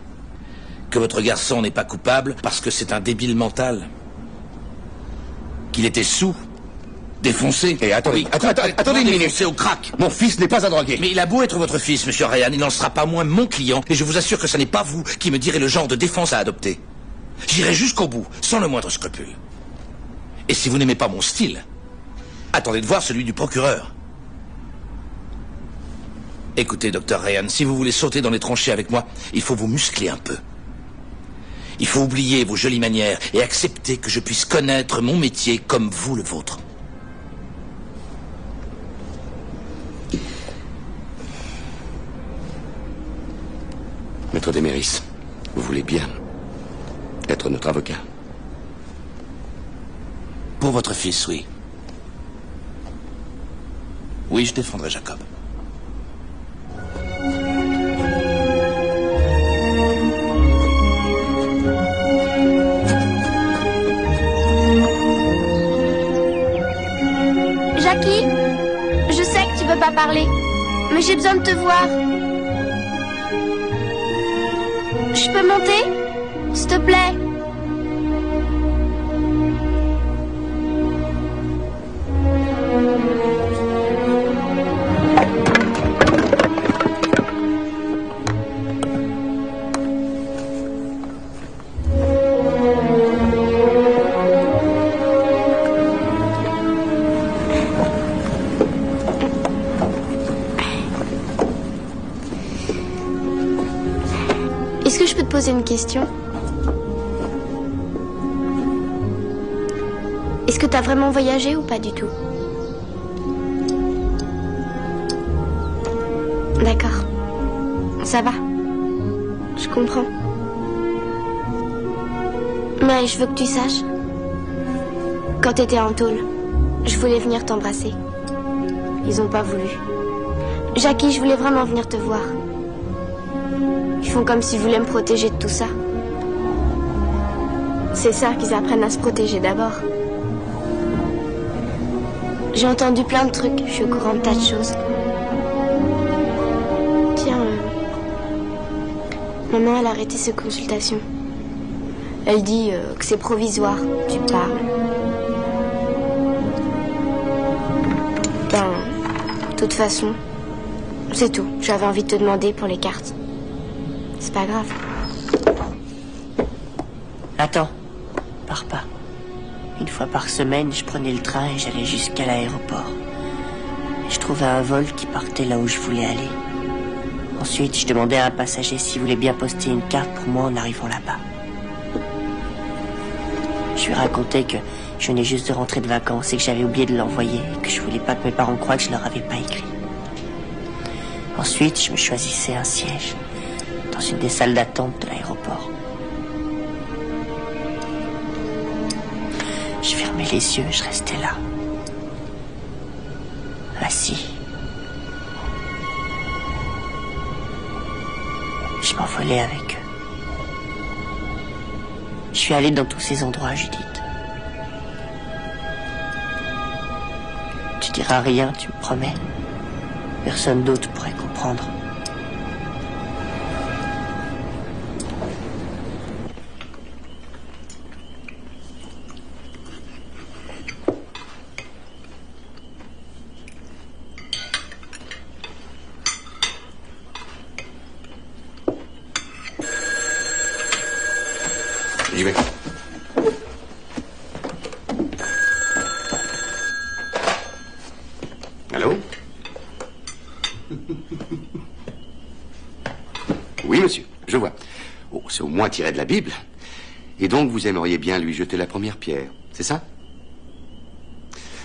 que votre garçon n'est pas coupable parce que c'est un débile mental? Qu'il était sous, défoncé. Et attendez une minute. Défoncé au crack. Mon fils n'est pas un drogué. Mais il a beau être votre fils, monsieur Ryan, il n'en sera pas moins mon client, et je vous assure que ce n'est pas vous qui me direz le genre de défense à adopter. J'irai jusqu'au bout, sans le moindre scrupule. Et si vous n'aimez pas mon style, attendez de voir celui du procureur. Écoutez, docteur Ryan, si vous voulez sauter dans les tranchées avec moi, il faut vous muscler un peu. Il faut oublier vos jolies manières et accepter que je puisse connaître mon métier comme vous le vôtre. Maître Deméris, vous voulez bien être notre avocat? Pour votre fils, oui. Oui, je défendrai Jacob. Jackie, je sais que tu veux pas parler, mais j'ai besoin de te voir. Je peux monter, s'il te plaît? poser une question? Est-ce que t'as vraiment voyagé ou pas du tout? D'accord. Ça va. Je comprends. Mais je veux que tu saches. Quand t'étais en tôle, je voulais venir t'embrasser. Ils ont pas voulu. Jackie, je voulais vraiment venir te voir. Ils font comme s'ils voulaient me protéger de tout ça. C'est ça qu'ils apprennent à se protéger d'abord. J'ai entendu plein de trucs, je suis au courant de tas de choses. Tiens, maman, elle a arrêté ses consultations. Elle dit que c'est provisoire, tu parles. Ben, de toute façon, c'est tout. J'avais envie de te demander pour les cartes. C'est pas grave. Attends, pars pas. Une fois par semaine, je prenais le train et j'allais jusqu'à l'aéroport. Je trouvais un vol qui partait là où je voulais aller. Ensuite, je demandais à un passager s'il voulait bien poster une carte pour moi en arrivant là-bas. Je lui racontais que je venais juste de rentrer de vacances et que j'avais oublié de l'envoyer et que je voulais pas que mes parents croient que je leur avais pas écrit. Ensuite, je me choisissais un siège dans une des salles d'attente de l'aéroport. Je fermais les yeux, je restais là, assis. Je m'envolais avec eux. Je suis allé dans tous ces endroits, Judith. Tu diras rien, tu me promets. Personne d'autre pourrait comprendre. J'y vais. Allô? Oui, monsieur, je vois. Oh, c'est au moins tiré de la Bible. Et donc, vous aimeriez bien lui jeter la première pierre, c'est ça?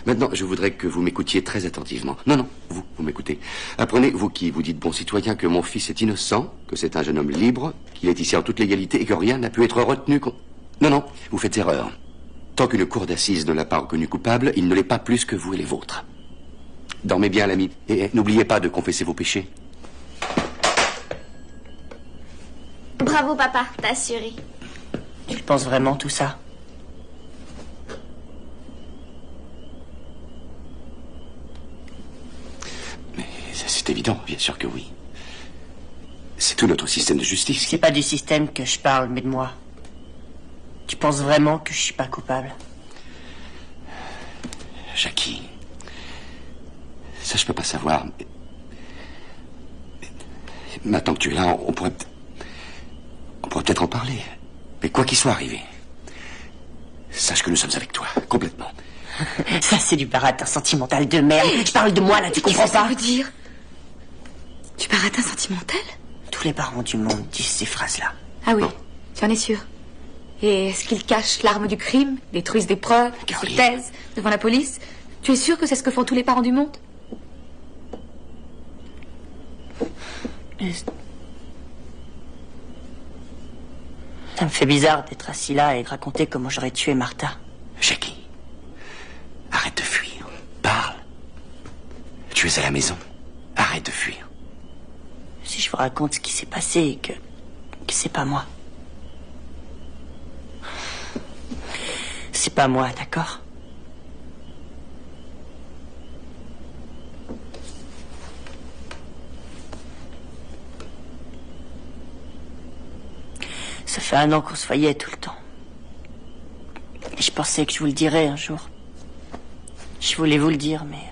Maintenant, je voudrais que vous m'écoutiez très attentivement. Non, vous m'écoutez. Apprenez, vous qui vous dites bon citoyen, que mon fils est innocent, que c'est un jeune homme libre, qu'il est ici en toute légalité et que rien n'a pu être retenu Non, vous faites erreur. Tant qu'une cour d'assises ne l'a pas reconnu coupable, il ne l'est pas plus que vous et les vôtres. Dormez bien, l'ami, et n'oubliez pas de confesser vos péchés. Bravo, papa, t'as assuré. Tu le penses vraiment, tout ça? Mais c'est évident, bien sûr que oui. C'est tout notre système de justice. C'est pas du système que je parle, mais de moi. Tu penses vraiment que je suis pas coupable? Jackie, ça je peux pas savoir. Mais maintenant que tu es là, on pourrait peut-être en parler. Mais quoi qu'il soit arrivé, sache que nous sommes avec toi, complètement. Ça, c'est du baratin sentimental de merde. Je parle de moi, là, tu comprends pas? Qu'est-ce que ça veut dire? Du baratin sentimental? Tous les parents du monde disent ces phrases-là. Ah oui, tu en es sûr? Et est-ce qu'ils cachent l'arme du crime, détruisent des preuves, qu'ils se taisent devant la police? Tu es sûr que c'est ce que font tous les parents du monde? Ça me fait bizarre d'être assis là et de raconter comment j'aurais tué Martha. Jackie, arrête de fuir. Parle. Tu es à la maison. Arrête de fuir. Si je vous raconte ce qui s'est passé et que c'est pas moi. C'est pas moi, d'accord? Ça fait 1 an qu'on se voyait tout le temps. Et je pensais que je vous le dirais un jour. Je voulais vous le dire, mais...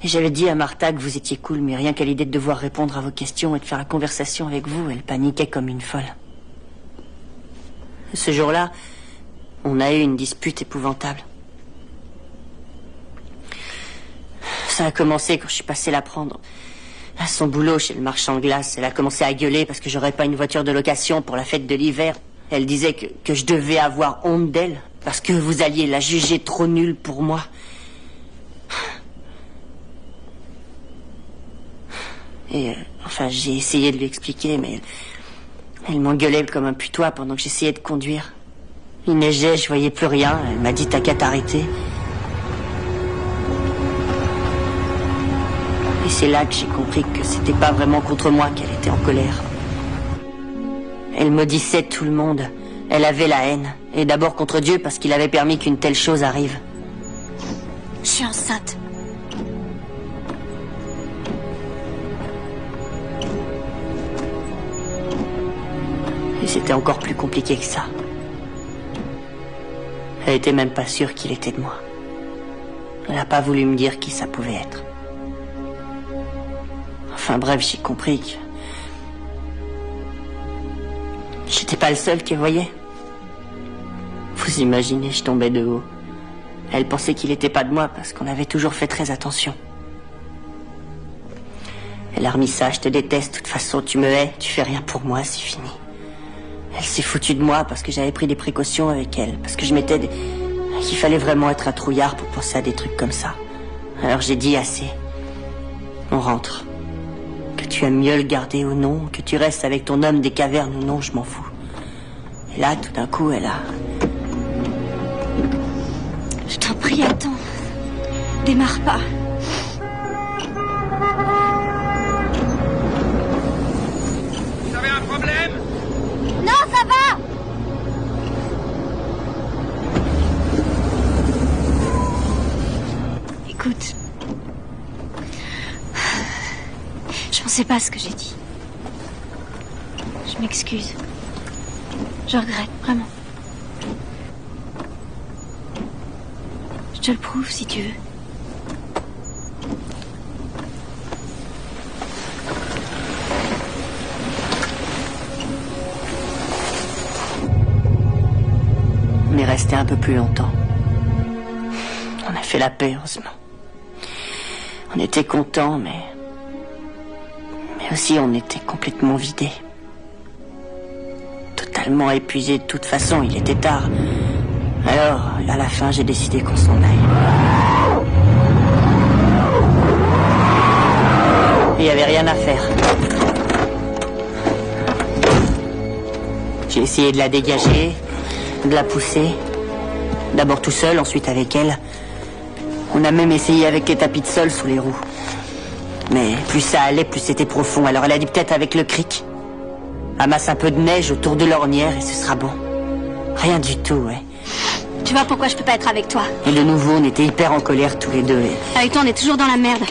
Et j'avais dit à Martha que vous étiez cool, mais rien qu'à l'idée de devoir répondre à vos questions et de faire la conversation avec vous, elle paniquait comme une folle. Ce jour-là, on a eu une dispute épouvantable. Ça a commencé quand je suis passé la prendre. À son boulot chez le marchand de glace, elle a commencé à gueuler parce que j'aurais pas une voiture de location pour la fête de l'hiver. Elle disait que je devais avoir honte d'elle parce que vous alliez la juger trop nulle pour moi. Et enfin, j'ai essayé de lui expliquer, mais elle m'engueulait comme un putois pendant que j'essayais de conduire. Il neigeait, je voyais plus rien. Elle m'a dit t'as qu'à t'arrêter. Et c'est là que j'ai compris que c'était pas vraiment contre moi qu'elle était en colère. Elle maudissait tout le monde. Elle avait la haine. Et d'abord contre Dieu parce qu'il avait permis qu'une telle chose arrive. Je suis enceinte. Et c'était encore plus compliqué que ça. Elle était même pas sûre qu'il était de moi. Elle n'a pas voulu me dire qui ça pouvait être. Enfin bref, j'ai compris que... j'étais pas le seul qui voyait. Vous imaginez, je tombais de haut. Elle pensait qu'il était pas de moi parce qu'on avait toujours fait très attention. Elle a remis ça, je te déteste, de toute façon tu me hais, tu fais rien pour moi, c'est fini. Elle s'est foutue de moi parce que j'avais pris des précautions avec elle, parce que je m'étais dit qu'il fallait vraiment être un trouillard pour penser à des trucs comme ça. Alors j'ai dit assez. On rentre. Que tu aimes mieux le garder ou non, que tu restes avec ton homme des cavernes ou non, je m'en fous. Et là, tout d'un coup, elle a... Je t'en prie, attends. Démarre pas. Vous avez un problème? Non, ça va! Écoute. Je pensais pas ce que j'ai dit. Je m'excuse. Je regrette, vraiment. Je te le prouve si tu veux. On est resté un peu plus longtemps. On a fait la paix, heureusement. On était contents, mais aussi on était complètement vidés. Totalement épuisés de toute façon, il était tard. Alors, à la fin, j'ai décidé qu'on s'en aille. Il n'y avait rien à faire. J'ai essayé de la dégager, de la pousser. D'abord tout seul, ensuite avec elle. On a même essayé avec les tapis de sol sous les roues. Mais plus ça allait, plus c'était profond. Alors elle a dit peut-être avec le cric. Amasse un peu de neige autour de l'ornière et ce sera bon. Rien du tout, ouais. Tu vois pourquoi je peux pas être avec toi? Et de nouveau, on était hyper en colère tous les deux. Avec toi, on est toujours dans la merde.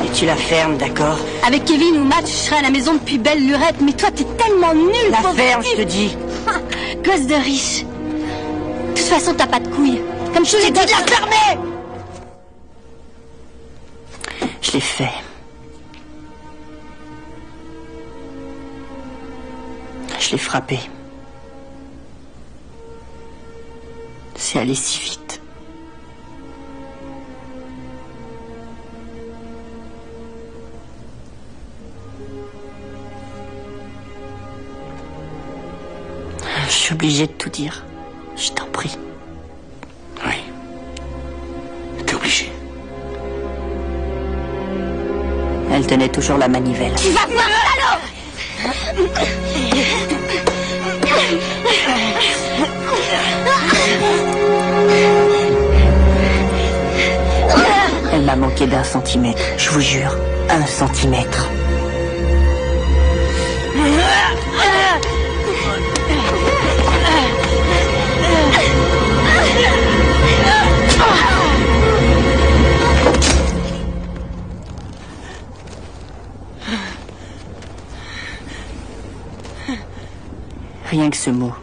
Et tu la fermes, d'accord? Avec Kevin ou Matt, je serais à la maison depuis belle lurette. Mais toi, t'es tellement nul. La ferme, je te dis. Gosse de riche. De toute façon, t'as pas de couilles. Comme je t'ai dit de la fermer! Je l'ai fait. Je l'ai frappé. C'est allé si vite. Je suis obligée de tout dire. Je t'en prie. Oui. T'es obligé. Elle tenait toujours la manivelle. Tu vas voir, salaud! Elle m'a manqué d'1 centimètre, je vous jure, 1 centimètre. Rien que ce mot.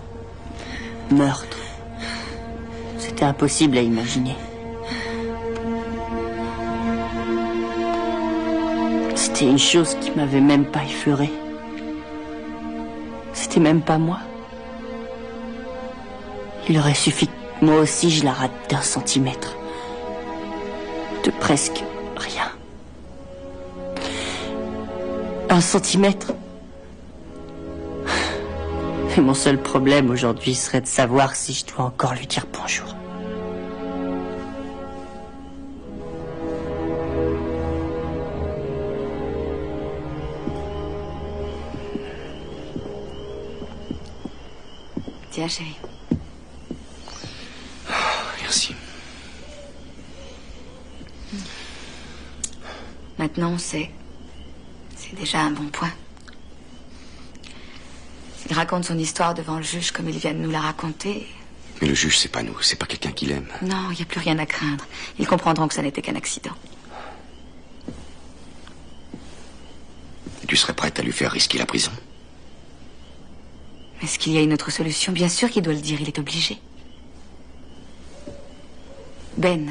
Meurtre. C'était impossible à imaginer. C'était une chose qui m'avait même pas effleuré. C'était même pas moi. Il aurait suffi que moi aussi je la rate d'1 centimètre. De presque rien. 1 centimètre. Et mon seul problème aujourd'hui serait de savoir si je dois encore lui dire bonjour. Tiens, chérie. Merci. Maintenant, on sait. C'est déjà un bon point. S'il raconte son histoire devant le juge comme il vient de nous la raconter... Mais le juge, c'est pas nous, c'est pas quelqu'un qu'il aime. Non, il n'y a plus rien à craindre. Ils comprendront que ça n'était qu'un accident. Et tu serais prête à lui faire risquer la prison? Est-ce qu'il y a une autre solution? Bien sûr qu'il doit le dire, il est obligé. Ben,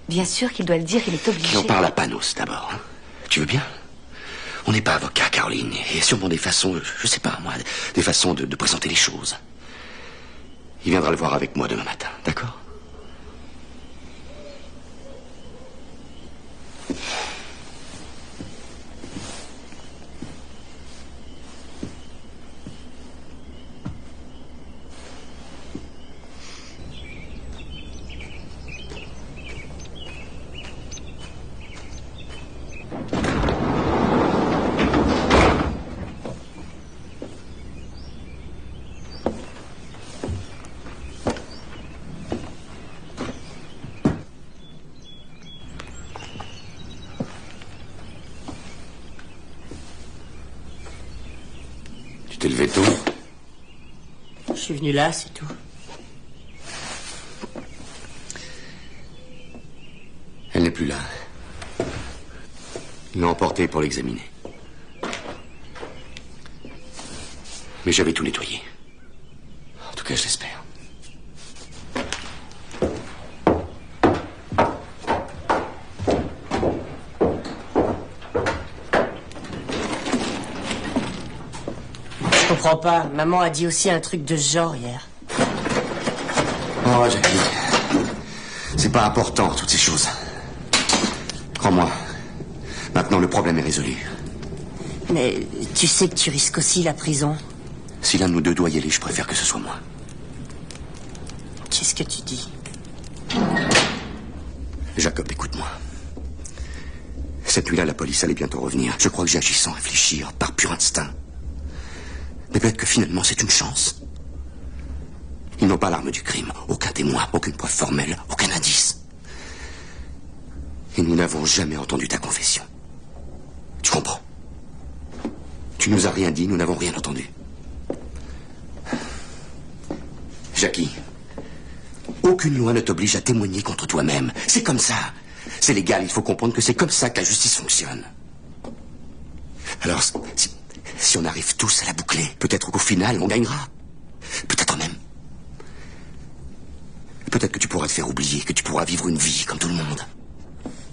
bien sûr qu'il doit le dire, il est obligé. Qu'il en parle à Panos, d'abord. Hein? Tu veux bien? On n'est pas avocat, Caroline. Il y a sûrement des façons, je sais pas moi, des façons de présenter les choses. Il viendra le voir avec moi demain matin, d'accord? Tu t'es levé tôt? Je suis venu là, c'est tout. Elle n'est plus là. Ils l'ont emportée pour l'examiner. Mais j'avais tout nettoyé. En tout cas, je l'espère. Je comprends pas. Maman a dit aussi un truc de ce genre hier. Oh, Jackie. C'est pas important, toutes ces choses. Crois-moi. Maintenant, le problème est résolu. Mais tu sais que tu risques aussi la prison. Si l'un de nous deux doit y aller, je préfère que ce soit moi. Qu'est-ce que tu dis? Jacob, écoute-moi. Cette nuit-là, la police allait bientôt revenir. Je crois que j'ai agi sans réfléchir, par pur instinct. Mais peut-être que finalement, c'est une chance. Ils n'ont pas l'arme du crime. Aucun témoin, aucune preuve formelle, aucun indice. Et nous n'avons jamais entendu ta confession. Tu comprends? Tu nous as rien dit, nous n'avons rien entendu. Jackie, aucune loi ne t'oblige à témoigner contre toi-même. C'est comme ça. C'est légal, il faut comprendre que c'est comme ça que la justice fonctionne. Alors, si on arrive tous à la boucler, peut-être qu'au final, on gagnera. Peut-être même. Peut-être que tu pourras te faire oublier, que tu pourras vivre une vie comme tout le monde.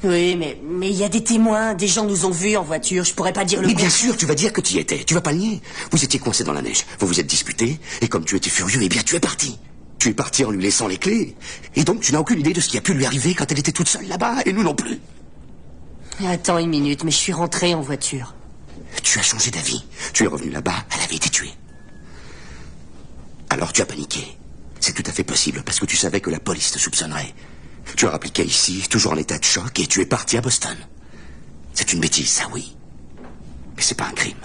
Oui, mais il y a des témoins, des gens nous ont vus en voiture, je pourrais pas dire le Mais contraire. bien sûr, tu vas dire que tu y étais, tu vas pas le nier. Vous étiez coincés dans la neige, vous vous êtes disputés, et comme tu étais furieux, eh bien tu es parti. Tu es parti en lui laissant les clés, et donc tu n'as aucune idée de ce qui a pu lui arriver quand elle était toute seule là-bas, et nous non plus. Attends une minute, mais je suis rentré en voiture. Tu as changé d'avis, tu es revenu là-bas, elle avait été tuée. Alors tu as paniqué. C'est tout à fait possible, parce que tu savais que la police te soupçonnerait. Tu as appliqué ici, toujours en état de choc, et tu es parti à Boston. C'est une bêtise, ça oui. Mais c'est pas un crime.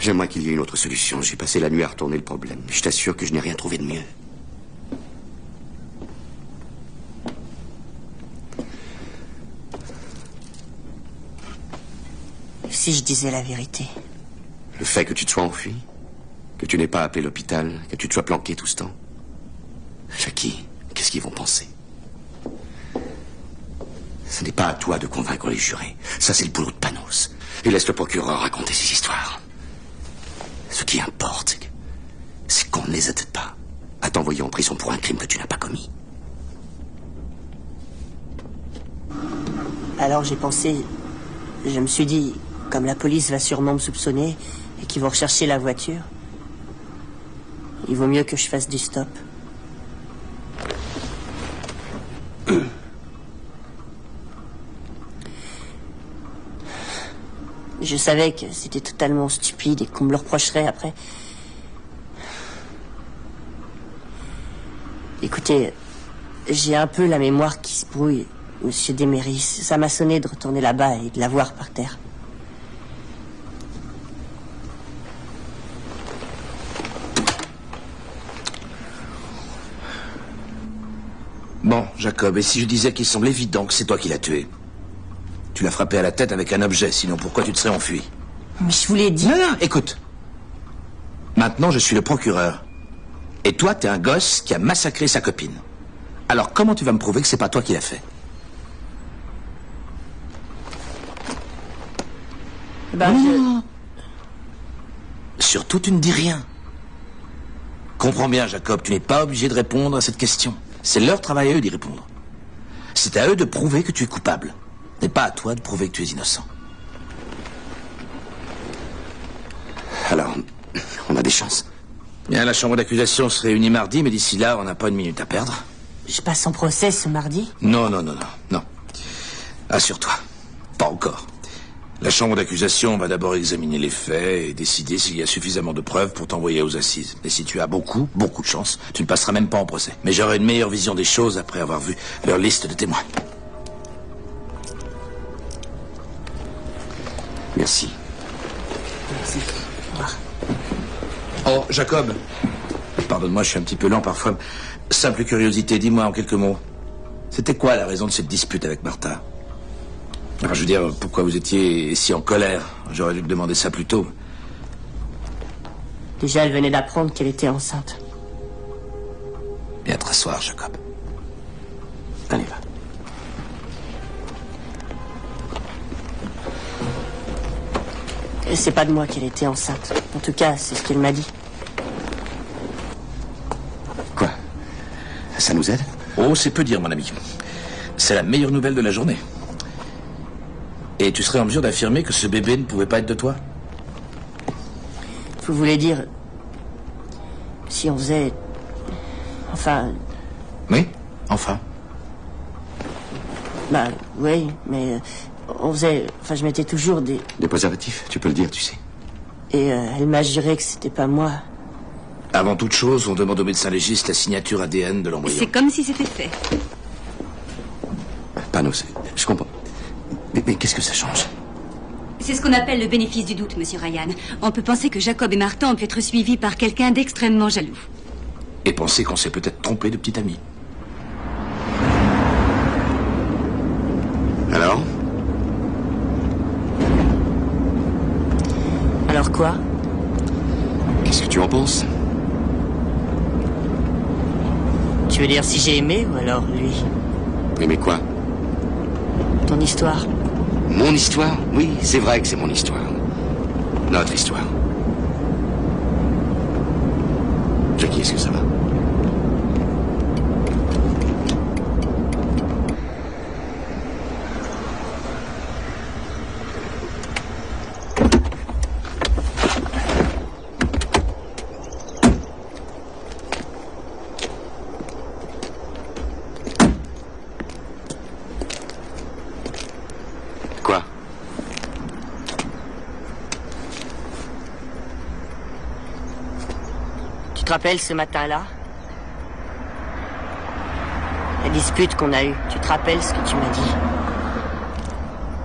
J'aimerais qu'il y ait une autre solution. J'ai passé la nuit à retourner le problème. Je t'assure que je n'ai rien trouvé de mieux. Si je disais la vérité. Le fait que tu te sois enfui, que tu n'aies pas appelé l'hôpital, que tu te sois planqué tout ce temps. Jackie, qu'est-ce qu'ils vont penser? Ce n'est pas à toi de convaincre les jurés. Ça, c'est le boulot de Panos. Et laisse le procureur raconter ces histoires. Ce qui importe, c'est qu'on ne les aide pas à t'envoyer en prison pour un crime que tu n'as pas commis. Alors j'ai pensé... Je me suis dit, comme la police va sûrement me soupçonner et qu'ils vont rechercher la voiture, il vaut mieux que je fasse du stop. Je savais que c'était totalement stupide et qu'on me le reprocherait après. Écoutez, j'ai un peu la mémoire qui se brouille, Monsieur Desméris. Ça m'a sonné de retourner là-bas et de la voir par terre. Bon, Jacob, et si je disais qu'il semble évident que c'est toi qui l'as tué? Tu l'as frappé à la tête avec un objet, sinon pourquoi tu te serais enfui? Mais je vous l'ai dit... Non, écoute. Maintenant, je suis le procureur. Et toi, t'es un gosse qui a massacré sa copine. Alors, comment tu vas me prouver que c'est pas toi qui l'as fait? Ben, Surtout, tu ne dis rien. Comprends bien, Jacob, tu n'es pas obligé de répondre à cette question. C'est leur travail à eux d'y répondre. C'est à eux de prouver que tu es coupable. Ce n'est pas à toi de prouver que tu es innocent. Alors, on a des chances. Bien, la chambre d'accusation se réunit mardi, mais d'ici là, on n'a pas une minute à perdre. Je passe en procès ce mardi? Non. Assure-toi. Pas encore. La chambre d'accusation va d'abord examiner les faits et décider s'il y a suffisamment de preuves pour t'envoyer aux assises. Et si tu as beaucoup de chance, tu ne passeras même pas en procès. Mais j'aurai une meilleure vision des choses après avoir vu leur liste de témoins. Merci. Merci. Au revoir. Oh, Jacob. Pardonne-moi, je suis un petit peu lent parfois. Simple curiosité, dis-moi en quelques mots. C'était quoi la raison de cette dispute avec Martha? Alors, je veux dire, pourquoi vous étiez si en colère? J'aurais dû te demander ça plus tôt. Déjà, elle venait d'apprendre qu'elle était enceinte. Viens te rasseoir, Jacob. Allez, va. C'est pas de moi qu'elle était enceinte. En tout cas, c'est ce qu'elle m'a dit. Quoi? Ça nous aide? Oh, c'est peu dire, mon ami. C'est la meilleure nouvelle de la journée. Et tu serais en mesure d'affirmer que ce bébé ne pouvait pas être de toi? Vous voulez dire... Si on faisait... Enfin... Oui, enfin. Bah, oui, mais... On faisait... Enfin, je mettais toujours des... Des préservatifs, tu peux le dire, tu sais. Et elle m'a juré que c'était pas moi. Avant toute chose, on demande au médecin légiste la signature ADN de l'embryon. C'est comme si c'était fait. Panos, je comprends. Mais qu'est-ce que ça change? C'est ce qu'on appelle le bénéfice du doute, monsieur Ryan. On peut penser que Jacob et Martha ont pu être suivis par quelqu'un d'extrêmement jaloux. Et penser qu'on s'est peut-être trompé de petit ami. Alors? Alors quoi? Qu'est-ce que tu en penses? Tu veux dire si j'ai aimé ou alors lui? Aimé quoi? Ton histoire. Mon histoire? Oui, c'est vrai que c'est mon histoire. Notre histoire. Jackie, est-ce que ça va? Tu te rappelles ce matin-là? La dispute qu'on a eue. Tu te rappelles ce que tu m'as dit?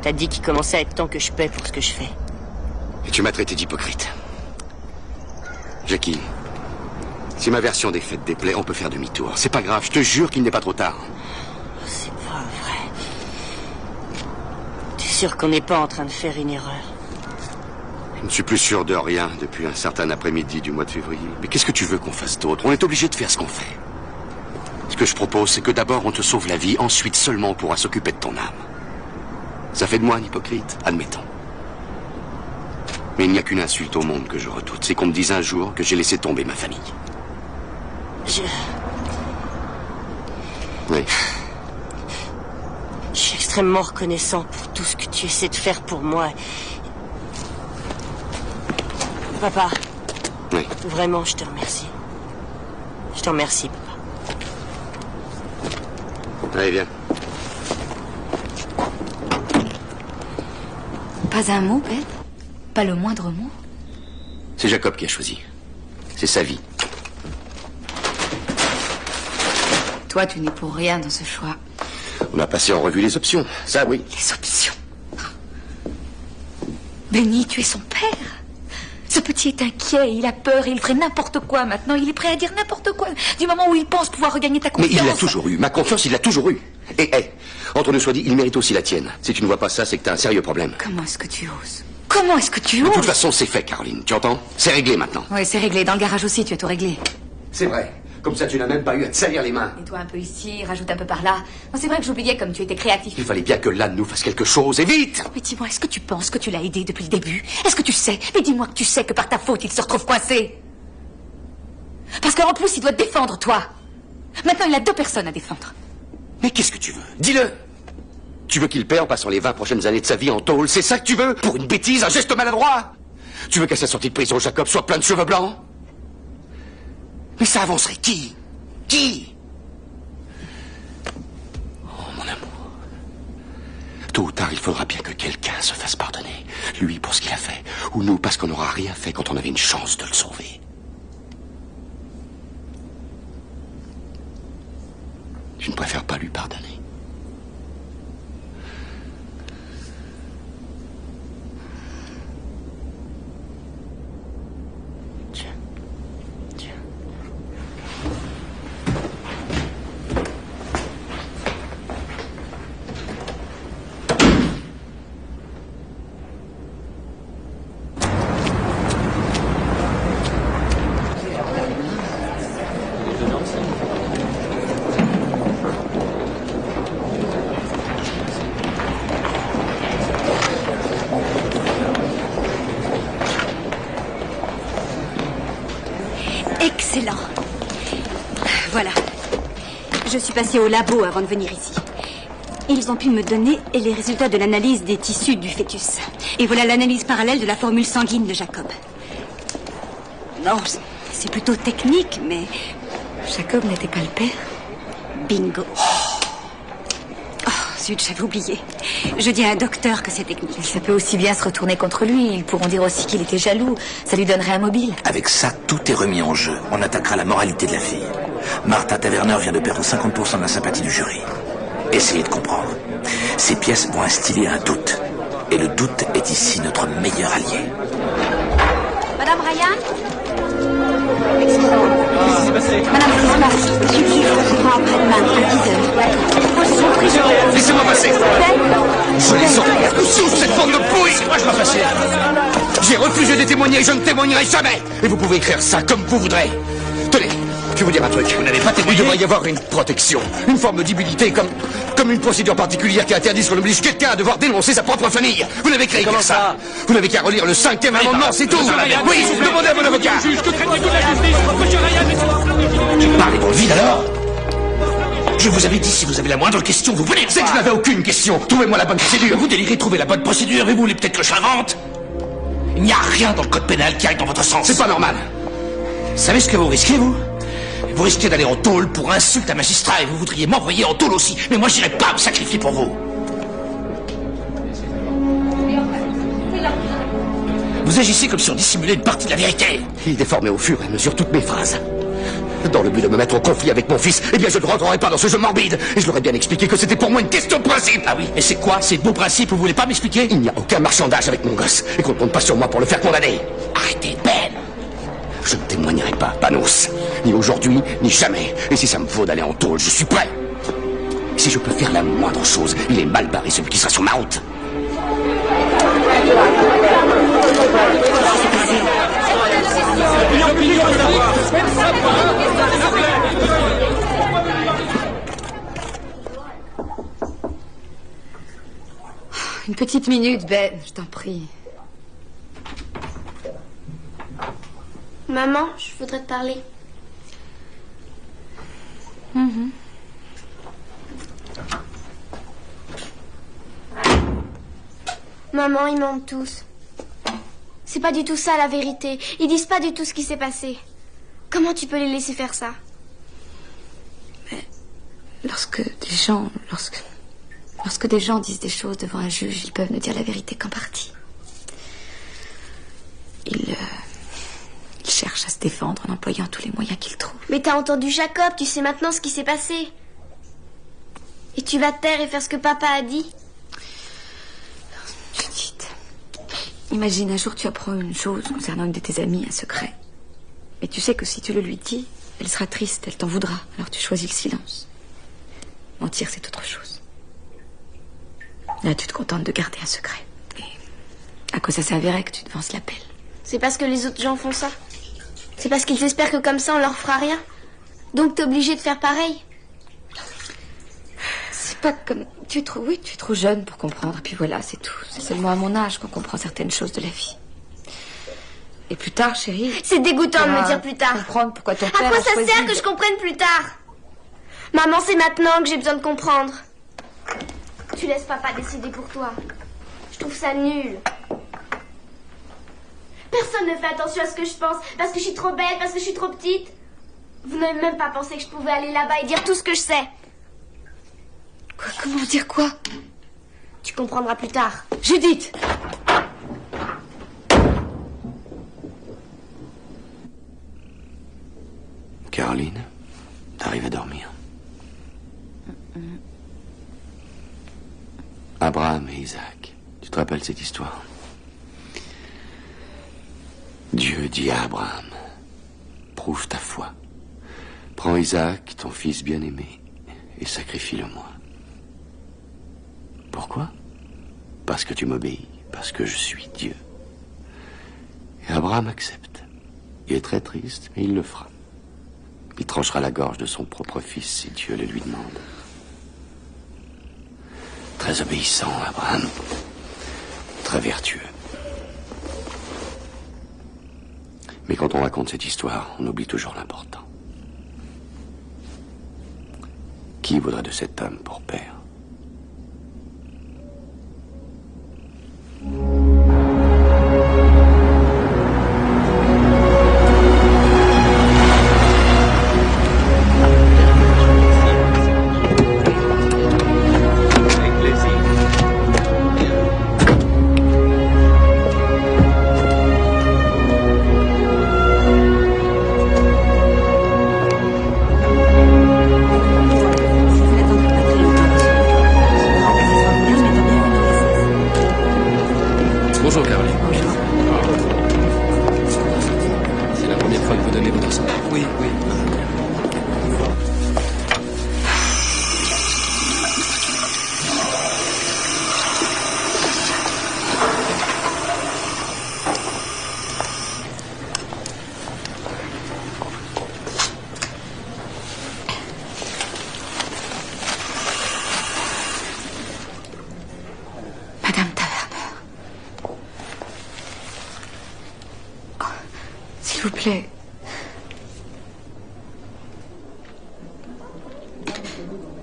T'as dit qu'il commençait à être temps que je paie pour ce que je fais. Et tu m'as traité d'hypocrite. Jackie, si ma version des faits te déplaît, on peut faire demi-tour. C'est pas grave, je te jure qu'il n'est pas trop tard. C'est pas vrai. T'es sûr qu'on n'est pas en train de faire une erreur? Je ne suis plus sûr de rien depuis un certain après-midi du mois de février. Mais qu'est-ce que tu veux qu'on fasse d'autre? On est obligé de faire ce qu'on fait. Ce que je propose, c'est que d'abord on te sauve la vie, ensuite seulement on pourra s'occuper de ton âme. Ça fait de moi un hypocrite, admettons. Mais il n'y a qu'une insulte au monde que je redoute, c'est qu'on me dise un jour que j'ai laissé tomber ma famille. Oui. Je suis extrêmement reconnaissant pour tout ce que tu essaies de faire pour moi. Papa. Oui. Vraiment, je te remercie. Je te remercie, papa. Allez, viens. Pas un mot, Ben? Pas le moindre mot. C'est Jacob qui a choisi. C'est sa vie. Toi, tu n'es pour rien dans ce choix. On a passé en revue les options. Ça, oui. Les options. Benny, tu es son père. Ce petit est inquiet, il a peur et il ferait n'importe quoi maintenant. Il est prêt à dire n'importe quoi du moment où il pense pouvoir regagner ta confiance. Mais il l'a toujours eu. Ma confiance, il l'a toujours eu. Et, entre nous soit dit, il mérite aussi la tienne. Si tu ne vois pas ça, c'est que t'as un sérieux problème. Comment est-ce que tu oses? Comment est-ce que tu oses? De toute façon, c'est fait, Caroline. Tu entends? C'est réglé maintenant. Oui, c'est réglé. Dans le garage aussi, tu as tout réglé. C'est vrai. Comme ça, tu n'as même pas eu à te salir les mains. Et toi, un peu ici, rajoute un peu par là. Bon, c'est vrai que j'oubliais comme tu étais créatif. Il fallait bien que l'un de nous fasse quelque chose, et vite! Mais dis-moi, est-ce que tu penses que tu l'as aidé depuis le début? Est-ce que tu sais? Mais dis-moi que tu sais que par ta faute, il se retrouve coincé. Parce qu'en plus, il doit te défendre, toi. Maintenant, il a 2 personnes à défendre. Mais qu'est-ce que tu veux? Dis-le! Tu veux qu'il paie en passant les 20 prochaines années de sa vie en tôle? C'est ça que tu veux? Pour une bêtise, un geste maladroit? Tu veux qu'à sa sortie de prison, Jacob soit plein de cheveux blancs? Mais ça avancerait qui? Qui? Oh, mon amour. Tôt ou tard, il faudra bien que quelqu'un se fasse pardonner. Lui pour ce qu'il a fait, ou nous parce qu'on n'aura rien fait quand on avait une chance de le sauver. Je ne préfère pas lui pardonner. Excellent. Voilà. Je suis passée au labo avant de venir ici. Ils ont pu me donner les résultats de l'analyse des tissus du fœtus. Et voilà l'analyse parallèle de la formule sanguine de Jacob. Non, c'est plutôt technique, mais... Jacob n'était pas le père? Bingo. Oh, zut, j'avais oublié. Je dis à un docteur que c'est technique. Ça peut aussi bien se retourner contre lui. Ils pourront dire aussi qu'il était jaloux. Ça lui donnerait un mobile. Avec ça, tout est remis en jeu. On attaquera la moralité de la fille. Martha Taverner vient de perdre 50% de la sympathie du jury. Essayez de comprendre. Ces pièces vont instiller un doute. Et le doute est ici notre meilleur allié. Madame Ryan? Excusez-moi. Madame, qu'est-ce qui se passe? Monsieur le juge reçoit après-demain à 10h. Laissez-moi passer. Je les emmerde tous, cette bande de pourris. Moi, je m'en passer. J'ai refusé de témoigner, je ne témoignerai jamais. Et vous pouvez écrire ça comme vous voudrez. Tenez, je vais vous dire un truc. Vous n'avez pas témoigné. Il devrait y avoir une protection, une forme d'immunité, comme une procédure particulière qui interdit qu'on oblige quelqu'un à devoir dénoncer sa propre famille. Vous n'avez qu'à écrire ça. Vous n'avez qu'à relire le 5e amendement, c'est tout. Oui, demandez à mon avocat. Parlez dans le vide alors. Je vous avais dit, si vous avez la moindre question, vous venez. C'est que je n'avais aucune question. Trouvez-moi la bonne procédure. Vous délirez trouver la bonne procédure et vous voulez peut-être que je l'invente. Il n'y a rien dans le code pénal qui aille dans votre sens. C'est pas normal. Vous savez ce que vous risquez, vous? Vous risquez d'aller en tôle pour insulte à magistrat et vous voudriez m'envoyer en tôle aussi. Mais moi, je n'irai pas me sacrifier pour vous. Vous agissez comme si on dissimulait une partie de la vérité. Il déformait au fur et à mesure toutes mes phrases. Dans le but de me mettre en conflit avec mon fils, eh bien je ne rentrerai pas dans ce jeu morbide. Et je leur ai bien expliqué que c'était pour moi une question de principe. Ah oui, et c'est quoi ces beaux principes? Vous voulez pas m'expliquer? Il n'y a aucun marchandage avec mon gosse et qu'on ne compte pas sur moi pour le faire condamner. Arrêtez, Ben. Je ne témoignerai pas, Panos. Ni aujourd'hui, ni jamais. Et si ça me vaut d'aller en tôle, je suis prêt. Si je peux faire la moindre chose, il est mal barré celui qui sera sur ma route. Une petite minute, Ben, je t'en prie. Maman, je voudrais te parler. Maman, ils mentent tous. C'est pas du tout ça la vérité. Ils disent pas du tout ce qui s'est passé. Comment tu peux les laisser faire ça? Mais lorsque des gens disent des choses devant un juge, ils peuvent ne dire la vérité qu'en partie. Il cherche à se défendre en employant tous les moyens qu'il trouve. Mais t'as entendu Jacob, tu sais maintenant ce qui s'est passé. Et tu vas te taire et faire ce que papa a dit. Judith, imagine un jour tu apprends une chose concernant une de tes amies, un secret. Mais tu sais que si tu le lui dis, elle sera triste, elle t'en voudra. Alors tu choisis le silence. Mentir, c'est autre chose. Là, tu te contentes de garder un secret. Et à quoi ça servirait que tu devances l'appel? C'est parce que les autres gens font ça. C'est parce qu'ils espèrent que comme ça on leur fera rien. Donc t'es obligé de faire pareil. C'est pas comme... Tu es trop jeune pour comprendre. Et puis voilà, c'est tout. C'est seulement à mon âge qu'on comprend certaines choses de la vie. Et plus tard, chérie... C'est dégoûtant de me dire plus tard. Comprendre pourquoi ton père à quoi ça choisi sert que je comprenne plus tard? Maman, c'est maintenant que j'ai besoin de comprendre. Tu laisses papa décider pour toi. Je trouve ça nul. Personne ne fait attention à ce que je pense, parce que je suis trop belle, parce que je suis trop petite. Vous n'avez même pas pensé que je pouvais aller là-bas et dire tout ce que je sais. Quoi? Comment dire quoi? Tu comprendras plus tard. Judith! Caroline, t'arrives à dormir. Abraham et Isaac, tu te rappelles cette histoire? Dieu dit à Abraham, prouve ta foi. Prends Isaac, ton fils bien-aimé, et sacrifie-le-moi. Pourquoi? Parce que tu m'obéis, parce que je suis Dieu. Et Abraham accepte. Il est très triste, mais il le fera. Il tranchera la gorge de son propre fils si Dieu le lui demande. Très obéissant, Abraham. Très vertueux. Mais quand on raconte cette histoire, on oublie toujours l'important. Qui voudrait de cet homme pour père? Bonjour, Caroline. Bonjour. C'est la première fois que vous donnez votre sang? Oui. Madame Taverner. Oh, s'il vous plaît.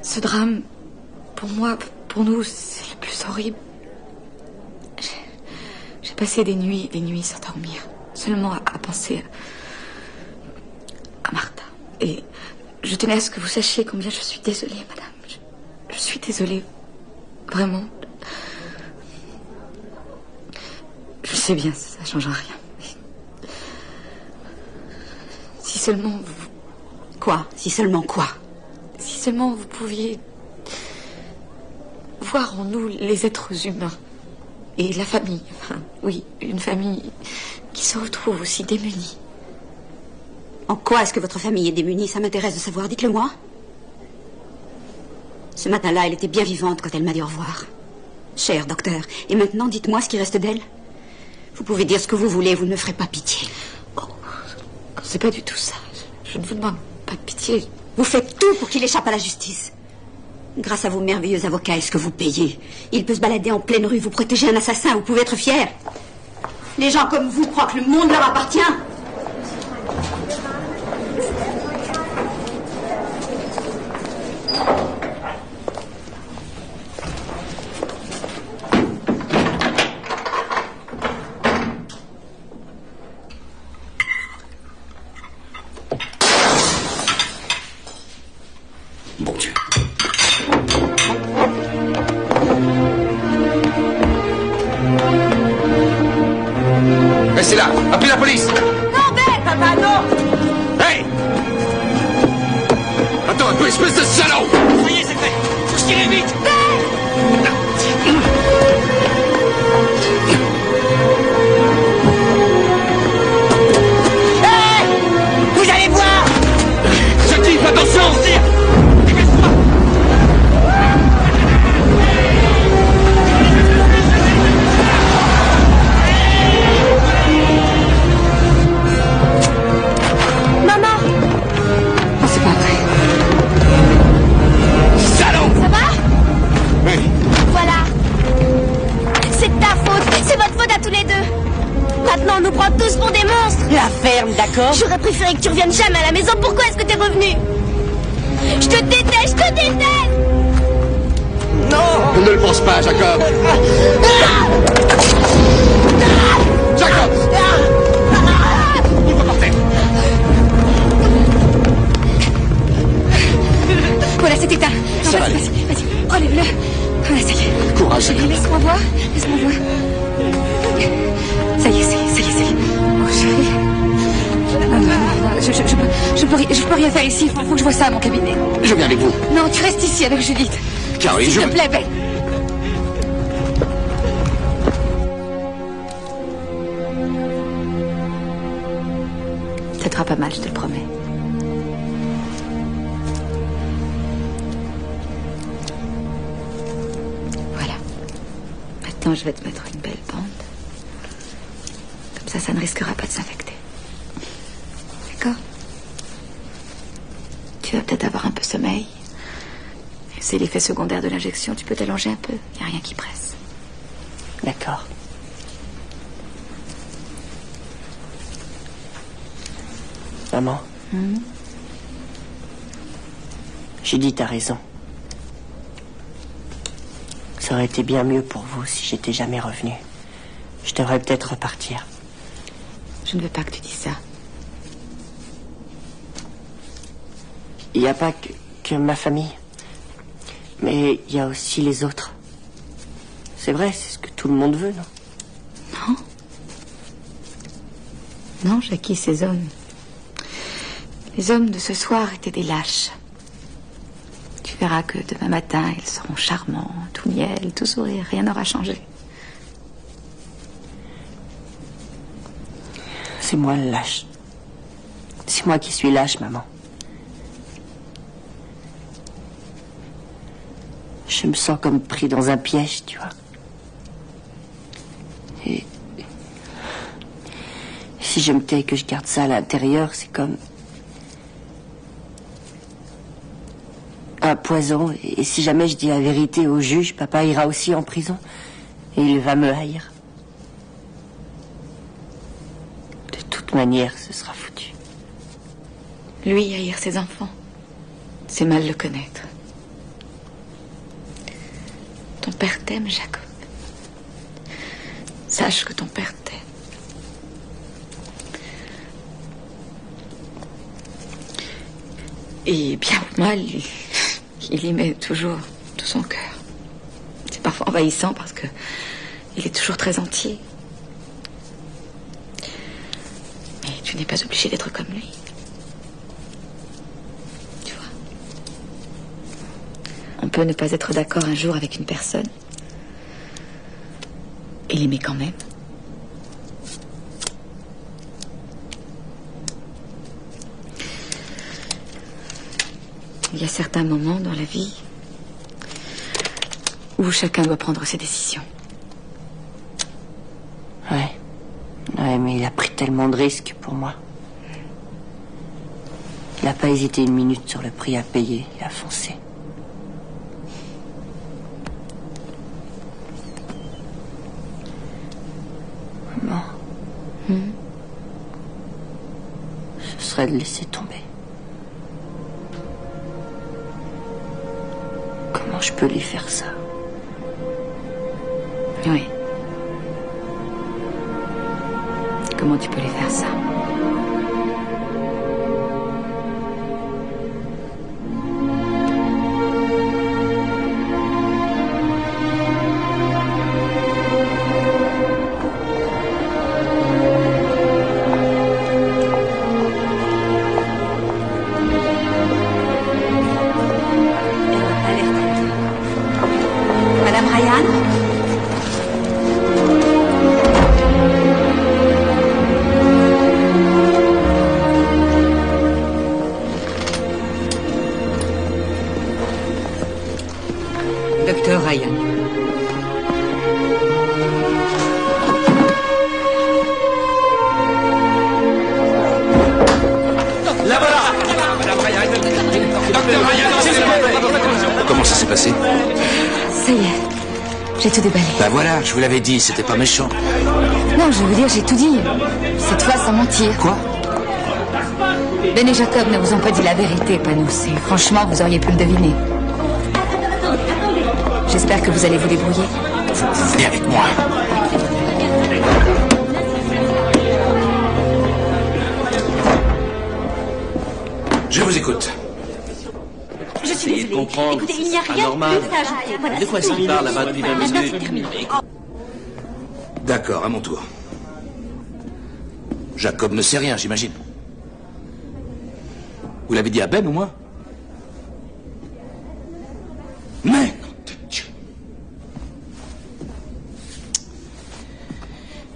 Ce drame, pour moi, pour nous, c'est le plus horrible. J'ai passé des nuits sans dormir, seulement à penser à Martha. Et je tenais à ce que vous sachiez combien je suis désolée, madame. Je suis désolée, vraiment. Je sais bien, ça ne changera rien. Mais... si seulement vous... Quoi? Si seulement quoi? Si seulement vous pouviez voir en nous les êtres humains et la famille. Enfin, oui, une famille qui se retrouve aussi démunie. En quoi est-ce que votre famille est démunie? Ça m'intéresse de savoir, dites-le-moi. Ce matin-là, elle était bien vivante quand elle m'a dit au revoir. Cher docteur, et maintenant, dites-moi ce qui reste d'elle. Vous pouvez dire ce que vous voulez, vous ne me ferez pas pitié. Oh, c'est pas du tout ça. Je ne vous demande pas de pitié. Vous faites tout pour qu'il échappe à la justice. Grâce à vos merveilleux avocats, est-ce que vous payez? Il peut se balader en pleine rue, vous protéger un assassin, vous pouvez être fiers. Les gens comme vous croient que le monde leur appartient. Bon Dieu. Restez là. Appelez la police! Non, Ben! Papa, non! Hey! Attends un peu, espèce de salaud! Ça y est, c'est fait. Faut se tirer vite. Hey! Vous allez voir! Jackie, fais attention! Maman! Oh, c'est pas vrai. Salaud! Ça va? Oui. Voilà. C'est de ta faute. C'est votre faute à tous les deux. Maintenant, on nous prend tous pour des monstres. La ferme, d'accord? J'aurais préféré que tu reviennes jamais à la maison. Pourquoi est-ce que t'es revenu? Je te déteste, je te déteste. Ne le pense pas, Jacob! Jacob! Il faut partir! Voilà, c'est éteint. Ça va aller. Vas-y, relève-le. Voilà, ça y est. Courage, Jacob. Laisse-moi voir. Laisse-moi voir. Ça y est. Oh, chérie. Je peux rien faire ici. Il faut que je vois ça à mon cabinet. Je viens avec vous. Non, tu restes ici avec Judith. Carrie, S'il te plaît, Ben. Ça te fera pas mal, je te le promets. Voilà. Maintenant, je vais te mettre une belle bande. Comme ça ne risquera pas de s'infecter. D'accord? Tu vas peut-être avoir un peu sommeil. C'est l'effet secondaire de l'injection. Tu peux t'allonger un peu. Il n'y a rien qui presse. D'accord. Maman. Judy, t'as raison. Ça aurait été bien mieux pour vous si j'étais jamais revenue. Je devrais peut-être repartir. Je ne veux pas que tu dises ça. Il n'y a pas que ma famille. Mais il y a aussi les autres. C'est vrai, c'est ce que tout le monde veut, non? Non. Non, Jackie, ces hommes. Les hommes de ce soir étaient des lâches. Tu verras que demain matin, ils seront charmants, tout miel, tout sourire, rien n'aura changé. C'est moi le lâche. C'est moi qui suis lâche, maman. Je me sens comme pris dans un piège, tu vois. Et si je me tais et que je garde ça à l'intérieur, c'est comme un poison. Et si jamais je dis la vérité au juge, papa ira aussi en prison. Et il va me haïr. De toute manière, ce sera foutu. Lui, haïr ses enfants, c'est mal le connaître. Ton père t'aime, Jacob. Sache que ton père t'aime. Et bien ou mal, il y met toujours tout son cœur. C'est parfois envahissant parce que il est toujours très entier. Mais tu n'es pas obligé d'être comme lui. Tu vois. On peut ne pas être d'accord un jour avec une personne et l'aimer quand même. Il y a certains moments dans la vie où chacun doit prendre ses décisions. Ouais, mais il a pris tellement de risques pour moi. Il n'a pas hésité une minute sur le prix à payer. Il a foncé. Maman. Ce serait de laisser tomber. Comment je peux lui faire ça? Oui. Comment tu peux lui faire ça? Docteur Ryan, s'il vous plaît. Comment ça s'est passé? Ça y est, j'ai tout déballé. Bah voilà, je vous l'avais dit, c'était pas méchant. Non, je veux dire, j'ai tout dit. Cette fois, sans mentir. Quoi? Ben et Jacob ne vous ont pas dit la vérité, Panos. Et franchement, vous auriez pu le deviner. J'espère que vous allez vous débrouiller. Vous venez avec moi. Je vous écoute. Je suis désolée. Comprendre, Écoutez, il n'y a rien anormal. de plus à ajouter. Voilà, De quoi c'est ça tout. parle là-bas depuis 20 Maintenant, minutes? c'est terminé. D'accord, à mon tour. Jacob ne sait rien, j'imagine. Vous l'avez dit à Ben ou moi? Mais, nom de Dieu.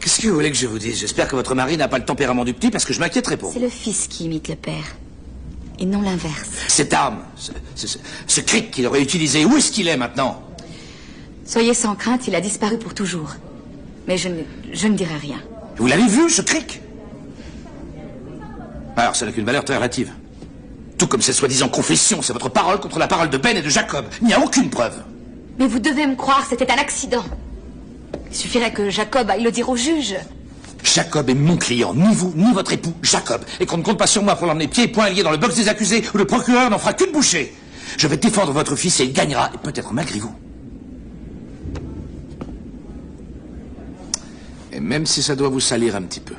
Qu'est-ce que vous voulez que je vous dise? J'espère que votre mari n'a pas le tempérament du petit parce que je m'inquiéterai pour vous. C'est le fils qui imite le père. Et non l'inverse. Cette arme, ce cric qu'il aurait utilisé, où est-ce qu'il est maintenant? Soyez sans crainte, il a disparu pour toujours. Mais je ne dirai rien. Vous l'avez vu, ce cric? Alors, ça n'a qu'une valeur très relative. Tout comme ces soi-disant confessions, c'est votre parole contre la parole de Ben et de Jacob. Il n'y a aucune preuve. Mais vous devez me croire, c'était un accident. Il suffirait que Jacob aille le dire au juge. Jacob est mon client, ni vous, ni votre époux, Jacob. Et qu'on ne compte pas sur moi pour l'emmener pieds et poings liés dans le box des accusés, où le procureur n'en fera qu'une bouchée. Je vais défendre votre fils et il gagnera, et peut-être malgré vous. Et même si ça doit vous salir un petit peu.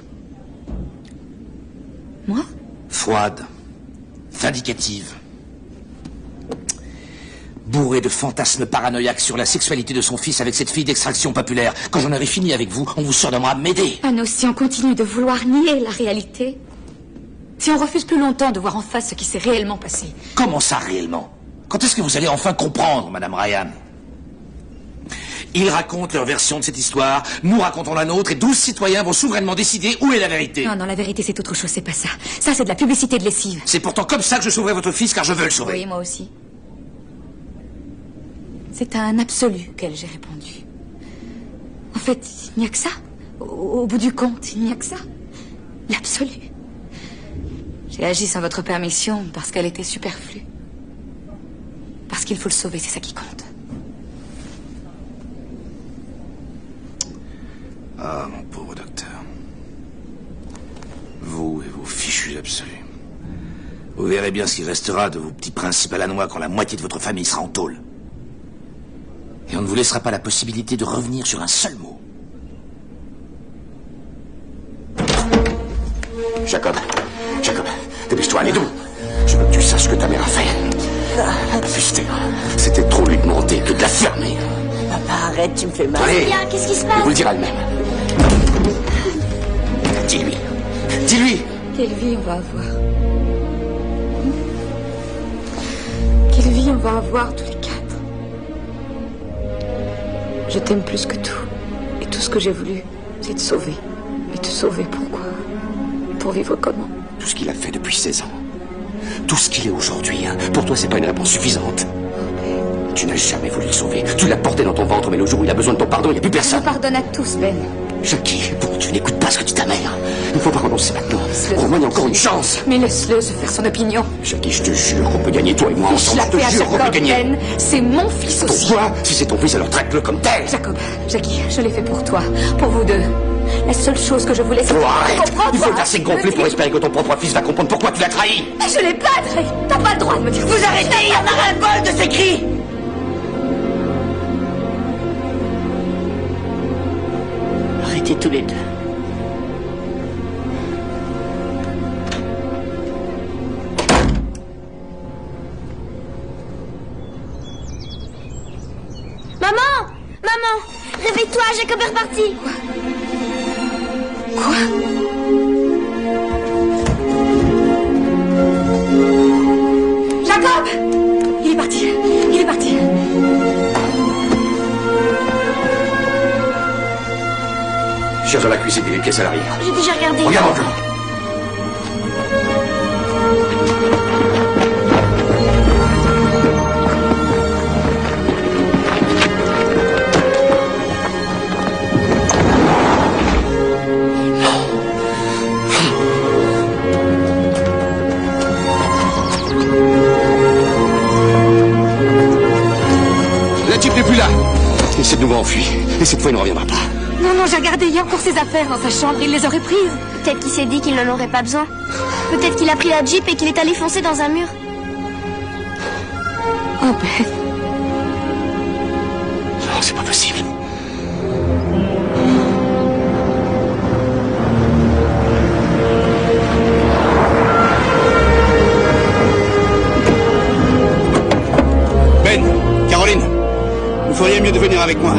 Moi? Froide, vindicative, bourrée de fantasmes paranoïaques sur la sexualité de son fils avec cette fille d'extraction populaire. Quand j'en aurai fini avec vous, on vous surnommera Médée. Panos, si on continue de vouloir nier la réalité, si on refuse plus longtemps de voir en face ce qui s'est réellement passé. Comment ça, réellement? Quand est-ce que vous allez enfin comprendre, Madame Ryan? Ils racontent leur version de cette histoire, nous racontons la nôtre, et 12 citoyens vont souverainement décider où est la vérité. Non, la vérité, c'est autre chose, c'est pas ça. Ça, c'est de la publicité de lessive. C'est pourtant comme ça que je sauverai votre fils, car je veux le sauver. Oui, moi aussi. C'est à un absolu qu'elle j'ai répondu. En fait, il n'y a que ça. Au bout du compte, il n'y a que ça. L'absolu. J'ai agi sans votre permission parce qu'elle était superflue. Parce qu'il faut le sauver, c'est ça qui compte. Ah, mon pauvre docteur. Vous et vos fichus absolus. Vous verrez bien ce qui restera de vos petits principes à la noix quand la moitié de votre famille sera en tôle. Et on ne vous laissera pas la possibilité de revenir sur un seul mot. Jacob, dépêche-toi, allez d'où? Je veux que tu saches ce que ta mère a fait. Putain, c'était trop lui demander que de la fermer. Papa, arrête, tu me fais mal. Allez, Bien, qu'est-ce qui se il passe? vous le dira elle-même. Dis-lui. Dis-lui. Quelle vie on va avoir? Quelle vie on va avoir tous les quatre? Je t'aime plus que tout. Et tout ce que j'ai voulu, c'est te sauver. Et te sauver pourquoi? Pour vivre comment? Tout ce qu'il a fait depuis 16 ans. Tout ce qu'il est aujourd'hui, hein. Pour toi, c'est pas une réponse suffisante. Tu n'as jamais voulu le sauver. Tu l'as porté dans ton ventre, mais le jour où il a besoin de ton pardon, il n'y a plus Je personne. pardonne à tous, Ben. Jackie, bon, tu n'écoutes pas ce que dit ta mère. Il ne faut pas renoncer maintenant. Au moins, il y a encore une chance. Mais laisse-le se faire son opinion. Jackie, je te jure qu'on peut gagner, toi et moi ensemble. Je Je te l'ai fait à jure qu'on peut Jacob, gagner. Ben. C'est mon fils aussi. Pourquoi? Si c'est ton fils, alors traite-le comme tel. Jacob, Jackie, je l'ai fait pour toi, pour vous deux. La seule chose que je voulais, c'est... Oh, arrête. Comprends-toi. Il faut être assez gonflé pour espérer que ton propre fils va comprendre pourquoi tu l'as trahi. Mais je l'ai pas trahi. T'as pas le droit de me dire... Vous arrêtez, il y en a ras-le-bol de ces cris. Arrêtez tous les deux. Maman! Maman! Réveille-toi, Jacob est reparti! Quoi? Jacob! Il est parti. Il est parti. Cherche dans la cuisine, il y a une pièce à l'arrière. J'ai déjà regardé. Regarde encore. s'est de nouveau enfui. Et cette fois, il ne reviendra pas. Non, non, j'ai regardé, il y a encore ses affaires dans sa chambre, il les aurait prises. Peut-être qu'il s'est dit qu'il n'en aurait pas besoin. Peut-être qu'il a pris la Jeep et qu'il est allé foncer dans un mur. Oh, Ben. Non, c'est pas possible. Ben, Caroline, vous feriez mieux de venir avec moi.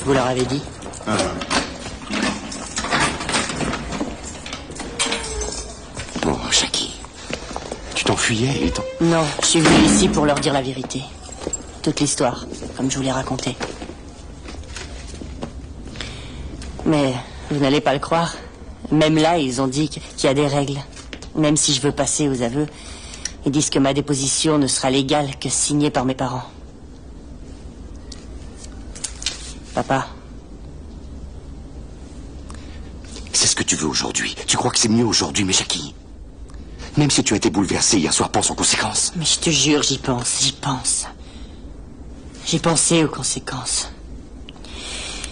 Vous leur avez dit? Bon, Jackie, tu t'enfuyais et ils t'ont... Non, je suis venu ici pour leur dire la vérité. Toute l'histoire, comme je vous l'ai racontée. Mais vous n'allez pas le croire. Même là, ils ont dit qu'il y a des règles. Même si je veux passer aux aveux, ils disent que ma déposition ne sera légale que signée par mes parents. Papa. C'est ce que tu veux aujourd'hui. Tu crois que c'est mieux aujourd'hui, mais Jackie, même si tu as été bouleversé hier soir, pense aux conséquences. Mais je te jure, j'y pense, j'y pense. J'ai pensé aux conséquences.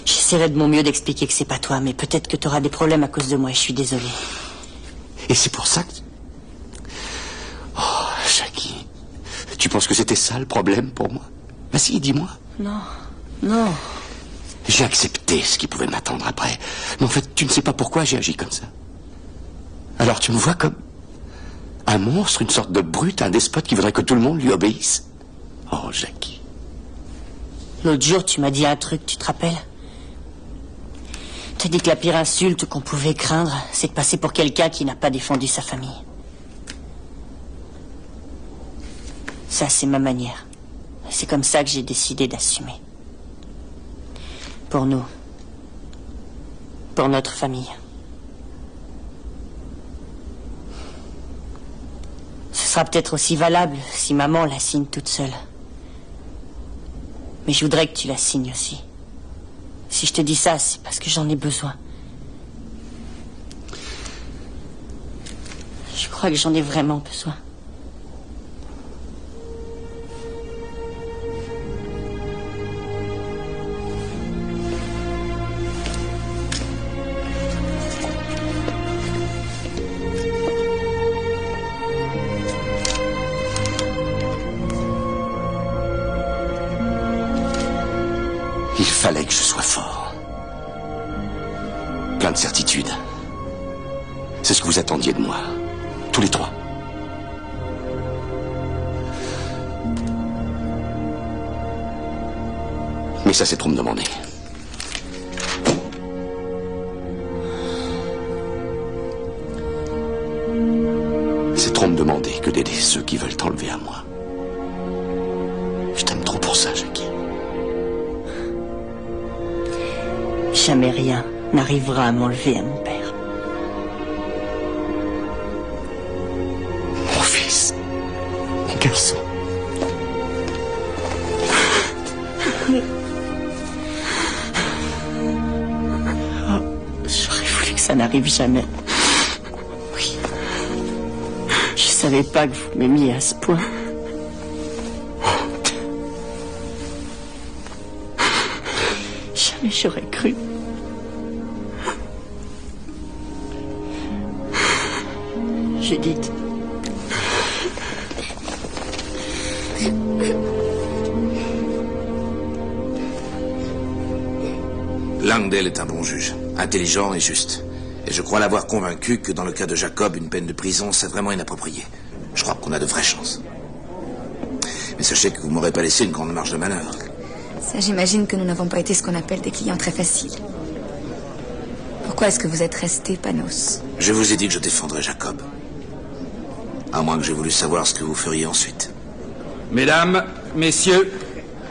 J'essaierai de mon mieux d'expliquer que c'est pas toi, mais peut-être que t'auras des problèmes à cause de moi et je suis désolée. Et c'est pour ça que... Oh, Jackie, tu penses que c'était ça le problème pour moi? Vas-y, dis-moi. Non, non. J'ai accepté ce qui pouvait m'attendre après. Mais en fait, tu ne sais pas pourquoi j'ai agi comme ça. Alors tu me vois comme un monstre, une sorte de brute, un despote qui voudrait que tout le monde lui obéisse. Oh, Jackie. L'autre jour, tu m'as dit un truc, tu te rappelles? Tu as dit que la pire insulte qu'on pouvait craindre, c'est de passer pour quelqu'un qui n'a pas défendu sa famille. Ça, c'est ma manière. C'est comme ça que j'ai décidé d'assumer. Pour nous. Pour notre famille. Ce sera peut-être aussi valable si maman la signe toute seule. Mais je voudrais que tu la signes aussi. Si je te dis ça, c'est parce que j'en ai besoin. Je crois que j'en ai vraiment besoin. Il fallait que je sois fort. Plein de certitudes. C'est ce que vous attendiez de moi. Tous les trois. Mais ça, c'est trop me demander. C'est trop me demander que d'aider ceux qui veulent t'enlever à moi. Je t'aime trop pour ça, Jackie. Jamais rien n'arrivera à m'enlever à mon père. Mon fils. Mon garçon. Oh, j'aurais voulu que ça n'arrive jamais. Oui. Je savais pas que vous m'aimiez à ce point. Jamais j'aurais cru. Judith. Langdale est un bon juge, intelligent et juste. Et je crois l'avoir convaincu que dans le cas de Jacob, une peine de prison, c'est vraiment inapproprié. Je crois qu'on a de vraies chances. Mais sachez que vous m'aurez pas laissé une grande marge de manœuvre. Ça, j'imagine que nous n'avons pas été ce qu'on appelle des clients très faciles. Pourquoi est-ce que vous êtes resté, Panos? Je vous ai dit que je défendrais Jacob. À moins que j'ai voulu savoir ce que vous feriez ensuite. Mesdames, messieurs,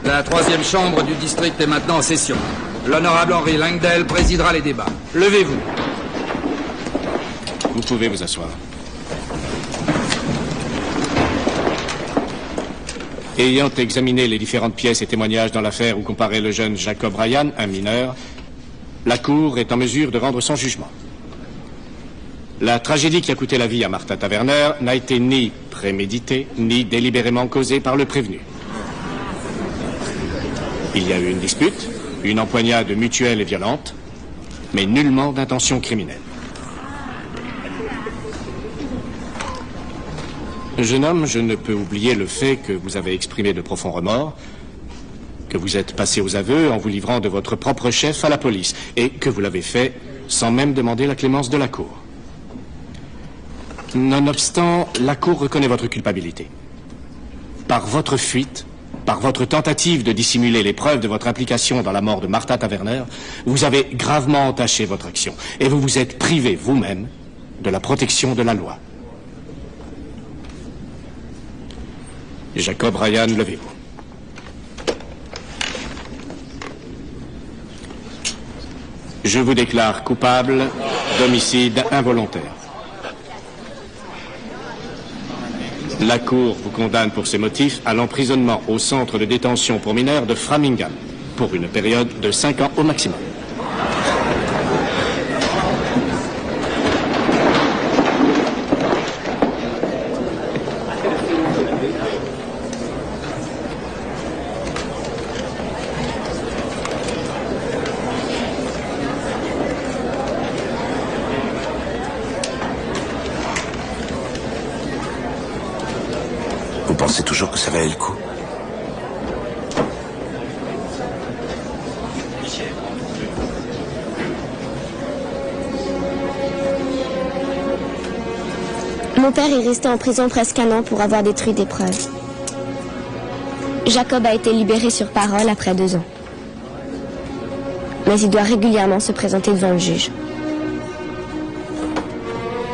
la 3e chambre du district est maintenant en session. L'honorable Henry Langdale présidera les débats. Levez-vous. Vous pouvez vous asseoir. Ayant examiné les différentes pièces et témoignages dans l'affaire où comparaît le jeune Jacob Ryan, un mineur, la Cour est en mesure de rendre son jugement. La tragédie qui a coûté la vie à Martha Taverner n'a été ni préméditée, ni délibérément causée par le prévenu. Il y a eu une dispute, une empoignade mutuelle et violente, mais nullement d'intention criminelle. Jeune homme, je ne peux oublier le fait que vous avez exprimé de profonds remords, que vous êtes passé aux aveux en vous livrant de votre propre chef à la police, et que vous l'avez fait sans même demander la clémence de la Cour. Nonobstant, la Cour reconnaît votre culpabilité. Par votre fuite, par votre tentative de dissimuler les preuves de votre implication dans la mort de Martha Taverner, vous avez gravement entaché votre action, et vous vous êtes privé vous-même de la protection de la loi. Jacob Ryan, levez-vous. Je vous déclare coupable d'homicide involontaire. La Cour vous condamne pour ces motifs à l'emprisonnement au centre de détention pour mineurs de Framingham, pour une période de 5 ans au maximum. Vous pensez toujours que ça valait le coup? Mon père est resté en prison presque 1 an pour avoir détruit des preuves. Jacob a été libéré sur parole après 2 ans. Mais il doit régulièrement se présenter devant le juge.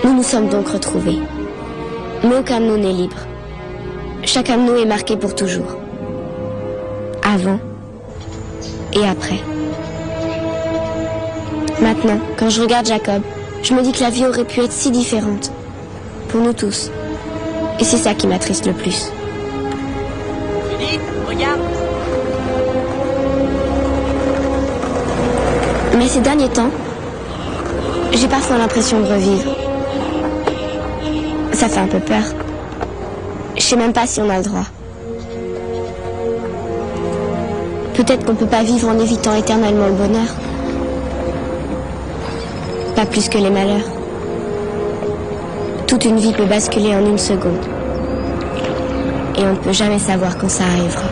Nous nous sommes donc retrouvés. Mais aucun de nous n'est libre. Chacun de nous est marqué pour toujours. Avant et après. Maintenant, quand je regarde Jacob, je me dis que la vie aurait pu être si différente. Pour nous tous. Et c'est ça qui m'attriste le plus. Philippe, regarde. Mais ces derniers temps, j'ai parfois l'impression de revivre. Ça fait un peu peur. Je sais même pas si on a le droit. Peut-être qu'on peut pas vivre en évitant éternellement le bonheur. Pas plus que les malheurs. Toute une vie peut basculer en 1 seconde. Et on ne peut jamais savoir quand ça arrivera.